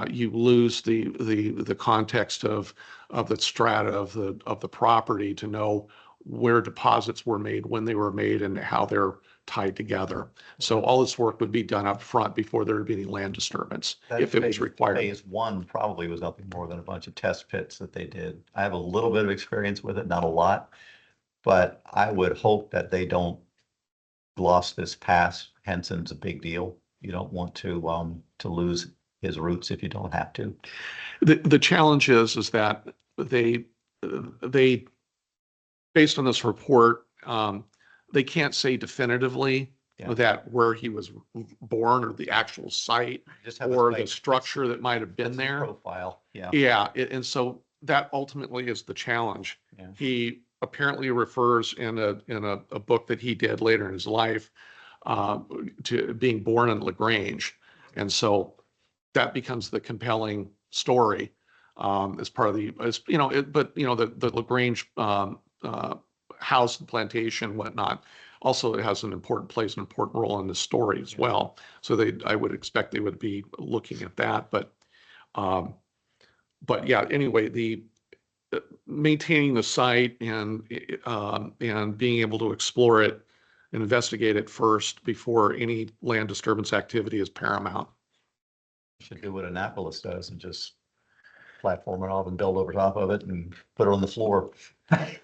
you lose the context of the strata of the property to know where deposits were made, when they were made, and how they're tied together. So all this work would be done up front before there would be any land disturbance, if it was required. Phase 1 probably was nothing more than a bunch of test pits that they did. I have a little bit of experience with it, not a lot, but I would hope that they don't gloss this past. Henson's a big deal. You don't want to lose his roots if you don't have to. The challenge is that they based on this report, they can't say definitively that where he was born or the actual site or the structure that might have been there. Profile, yeah. Yeah, and so that ultimately is the challenge. Yeah. He apparently refers in a book that he did later in his life to being born in LaGrange, and so that becomes the compelling story as part of the the LaGrange house and plantation, whatnot. Also, it has an plays an important role in the story as well. So I would expect they would be looking at that, but yeah. Anyway, the maintaining the site and being able to explore it and investigate it first before any land disturbance activity is paramount. Should do what Annapolis does and just platform it off and build over top of it and put it on the floor.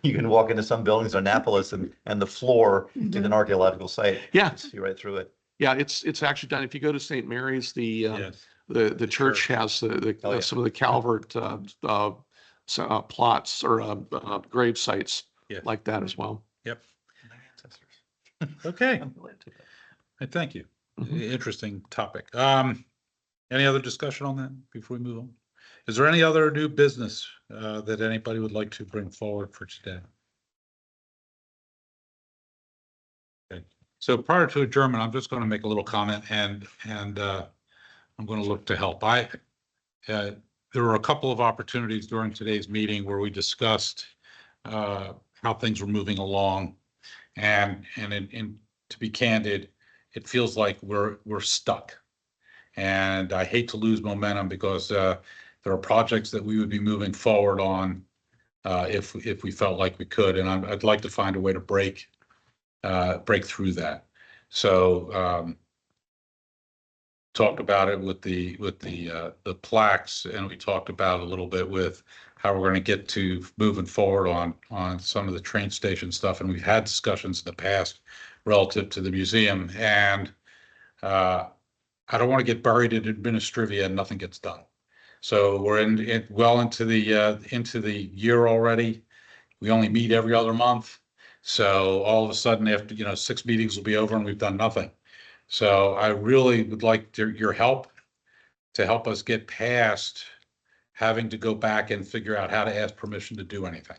You can walk into some buildings in Annapolis and the floor is an archaeological site. Yeah. You see right through it. Yeah, it's actually done. If you go to St. Mary's, the church has some of the Calvert plots or grave sites like that as well. Yep. My ancestors. Okay. I'm glad to. Thank you. Mhm. Interesting topic. Any other discussion on that before we move on? Is there any other new business that anybody would like to bring forward for today? Okay. So prior to adjournment, I'm just going to make a little comment and I'm going to look to help. There were a couple of opportunities during today's meeting where we discussed how things were moving along, and to be candid, it feels like we're stuck, and I hate to lose momentum because there are projects that we would be moving forward on if we felt like we could, and I'd like to find a way to break through that. So talked about it with the plaques, and we talked about a little bit with how we're going to get to moving forward on some of the train station stuff, and we've had discussions in the past relative to the museum, and I don't want to get buried in administrivia and nothing gets done. So we're well into the year already. We only meet every other month. So all of a sudden, after 6 meetings will be over and we've done nothing. So I really would like your help to help us get past having to go back and figure out how to ask permission to do anything.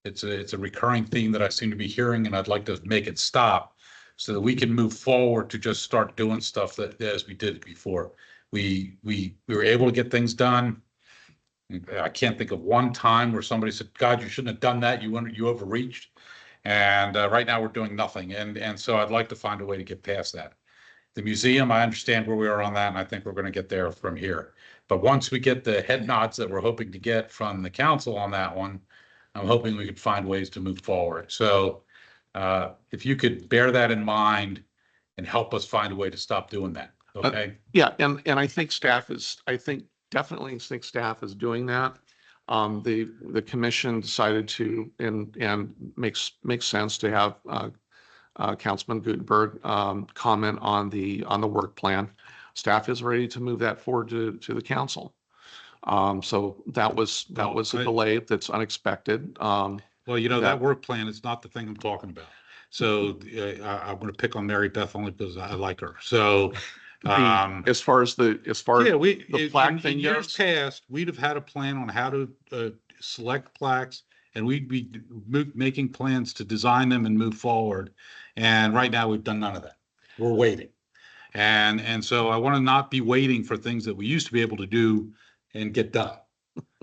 It's a recurring theme that I seem to be hearing, and I'd like to make it stop so that we can move forward to just start doing stuff that as we did before. We were able to get things done. I can't think of one time where somebody said, "God, you shouldn't have done that. You overreached." And right now we're doing nothing. And so I'd like to find a way to get past that. The museum, I understand where we are on that, and I think we're going to get there from here. But once we get the head nods that we're hoping to get from the council on that one, I'm hoping we could find ways to move forward. So if you could bear that in mind and help us find a way to stop doing that, okay? Yeah, and I think definitely think staff is doing that. The commission decided to, and makes sense to have, Councilman Gutenberg, comment on the work plan. Staff is ready to move that forward to the council. So that was a delay that's unexpected. Well, that- that work plan is not the thing I'm talking about. So I'm going to pick on Mary Beth only because I like her. So As far as yeah, the plaque in thing years goes? past, we'd have had a plan on how to select plaques, and we'd be making plans to design them and move forward. And right now, we've done none of that. We're waiting. And so I want to not be waiting for things that we used to be able to do and get done.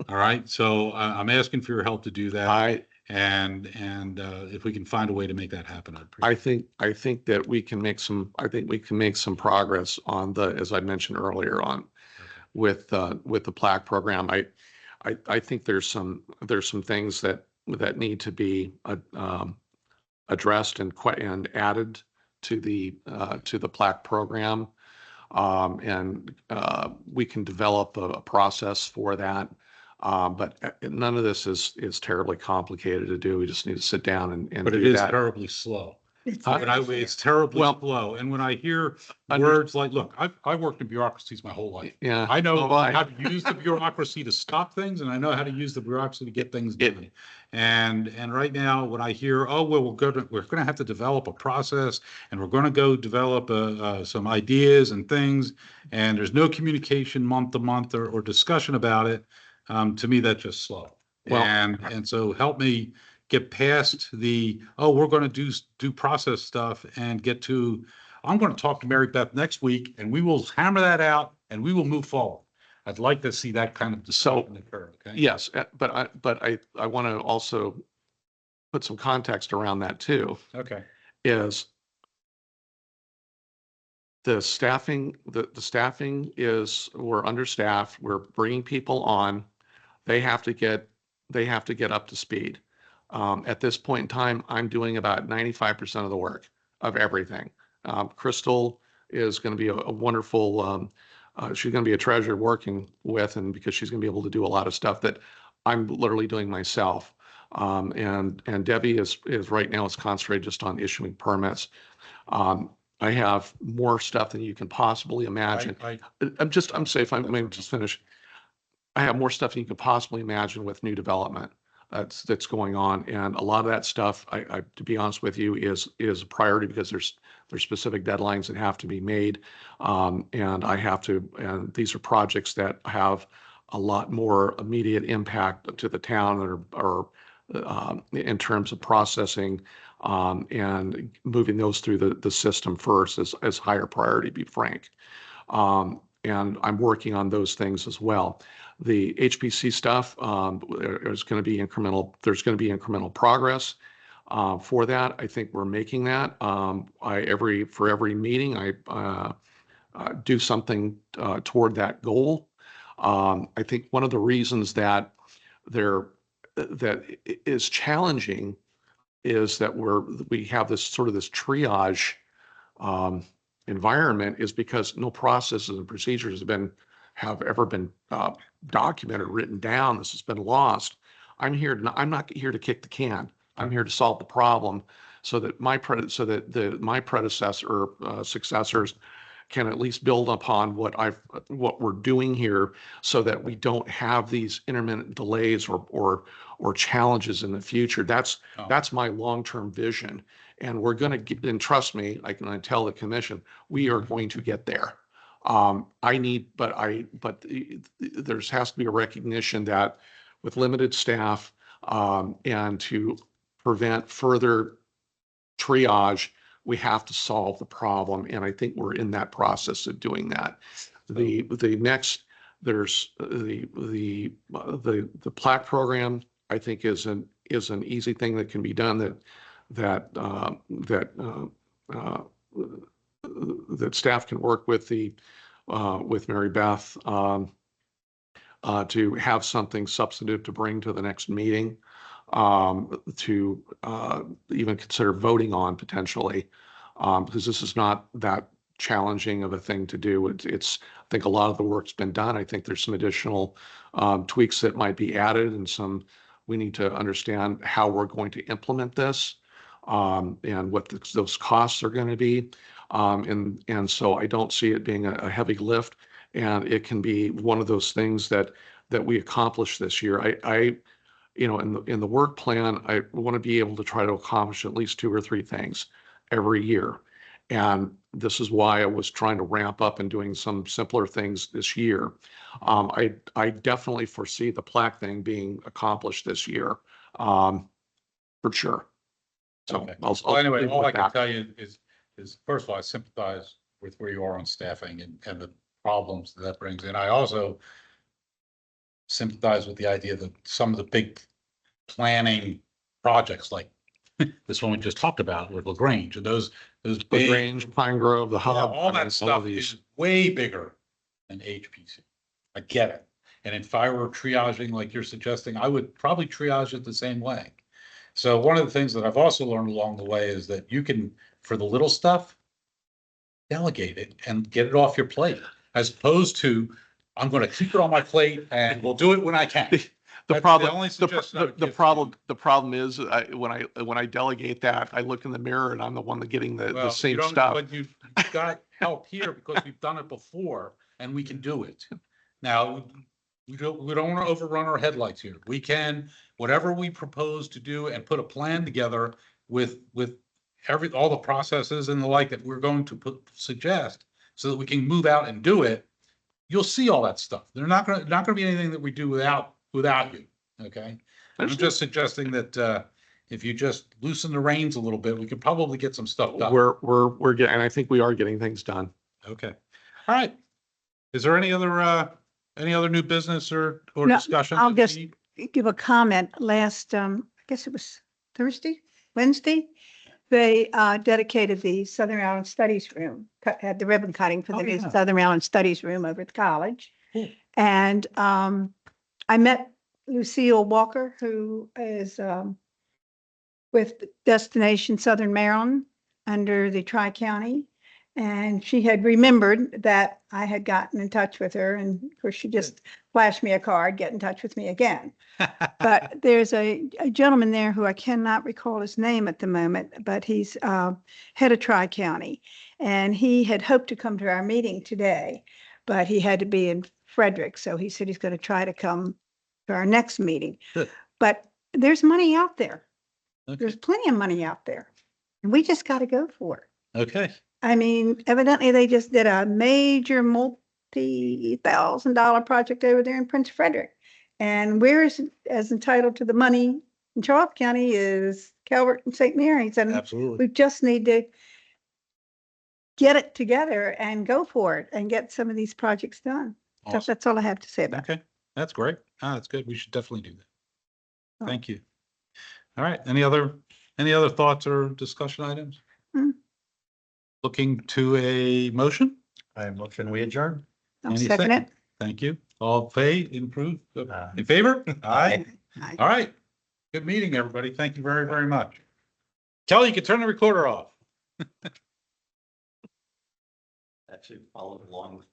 All right. So I'm asking for your help to do that. And if we can find a way to make that happen, I think that we can make some progress on as I mentioned earlier with the plaque program. I think there's some things that need to be addressed and added to the plaque program. And we can develop a process for that. But none of this is terribly complicated to do. We just need to sit down and but do it is that. terribly slow. It's It's terribly Well, slow. And when I hear under- words like, look, I've worked in bureaucracies my whole life. Yeah. I know so I- how to use the bureaucracy to stop things, and I know how to use the bureaucracy to get things done. And right now, when I hear, oh, well, we're gonna have to develop a process, and we're gonna go develop some ideas and things, and there's no communication month to month or discussion about it, to me, that's just slow. Well- And so help me get past we're going to do process stuff and I'm going to talk to Mary Beth next week, and we will hammer that out and we will move forward. I'd like to see that kind of discussion occur. Okay. Yes, but I want to also put some context around that too, Okay. is the staffing is, we're understaffed, we're bringing people on. They have to get up to speed. At this point in time, I'm doing about 95% of the work of everything. Crystal is going to be a wonderful, she's going to be a treasure working with, and because she's going to be able to do a lot of stuff that I'm literally doing myself. And Debbie is right now is concentrated just on issuing permits. I have more stuff than you can possibly imagine. I'm safe. I'm going to just finish. I have more stuff than you could possibly imagine with new development that's going on, and a lot of that stuff, I to be honest with you, is a priority because there's specific deadlines that have to be made, and these are projects that have a lot more immediate impact to the town, or in terms of processing and moving those through the system first as higher priority, to be frank. And I'm working on those things as well. The HPC stuff, there's going to be incremental progress for that. I think we're making that. For every meeting, I do something toward that goal. I think one of the reasons that is challenging is that we have this triage environment, is because no processes and procedures have ever been documented, written down. This has been lost. I'm not here to kick the can. I'm here to solve the problem so that my predecessor successors can at least build upon what we're doing here, so that we don't have these intermittent delays or challenges in the future. That's my long-term vision. And we're going to get, and trust me, I can tell the commission, we are going to get there. But there has to be a recognition that with limited staff, and to prevent further triage, we have to solve the problem. And I think we're in that process of doing that. The plaque program, I think, is an easy thing that can be done, that staff can work with Mary Beth to have something substantive to bring to the next meeting. to even consider voting on potentially, because this is not that challenging of a thing to do. It's, I think a lot of the work's been done. I think there's some additional tweaks that might be added and some, we need to understand how we're going to implement this and what those costs are going to be. And so I don't see it being a heavy lift, and it can be one of those things that we accomplish this year. You know, in the work plan, I want to be able to try to accomplish at least 2 or 3 things every year. And this is why I was trying to ramp up and doing some simpler things this year. I definitely foresee the plaque thing being accomplished this year, for sure. So Okay. I'll Well, anyway, leave it all I with can that. tell you is first of all, I sympathize with where you are on staffing and the problems that brings in. I also sympathize with the idea that some of the big planning projects like this one we just talked about with LaGrange and those big, LaGrange, Pine Grove, the yeah, hub. all I mean, that stuff these. is way bigger than HPC. I get it. And if I were triaging like you're suggesting, I would probably triage it the same way. So one of the things that I've also learned along the way is that you can, for the little stuff, delegate it and get it off your plate, as opposed to, I'm going to keep it on my plate and we'll do it when I can. The That's problem, the only the, suggestion I would the give to problem, you. the problem is when I delegate that, I look in the mirror and I'm the one that getting the Well, you same don't, stuff. but you've got help here because we've done it before and we can do it. Now, we don't want to overrun our headlights here. We can, whatever we propose to do and put a plan together with all the processes and the like that we're going to suggest so that we can move out and do it. You'll see all that stuff. They're not going to be anything that we do without you. Okay. I'm just suggesting that, if you just loosen the reins a little bit, we could probably get some stuff done. We're getting, and I think we are getting things done. Okay. All right. Is there any other new business or No, discussion? I'll that we just need? give a comment. Last, I guess it was Wednesday, they dedicated the Southern Rhode Island Studies Room, had the ribbon cutting for Oh, the new yeah. Southern Rhode Island Studies Room over at the college. Cool. And I met Lucille Walker, who is with Destination Southern Maryland under the Tri-County. And she had remembered that I had gotten in touch with her, and of course she just flashed me a card, get in touch with me again. But there's a gentleman there who I cannot recall his name at the moment, but he's head of Tri-County. And he had hoped to come to our meeting today, but he had to be in Frederick. So he said he's going to try to come to our next meeting. Good. But there's money out there. Okay. There's plenty of money out there. And we just got to go for it. Okay. I mean, evidently they just did a major multi-$1,000 project over there in Prince Frederick. And we're as entitled to the money in Charles County is Calvert and St. Mary's. And Absolutely. we just need to get it together and go for it and get some of these projects done. So Awesome. that's all I have to say about it. Okay. That's great. That's good. We should definitely do that. Oh. Thank you. All right. Any other thoughts or discussion items? Hmm. Looking to a motion? I motion we adjourn. I'll Any second it. Thank you. All in favor? Aye. Aye. All right. Good meeting, everybody. Thank you very, very much. Kelly, you can turn the recorder off. Actually followed along with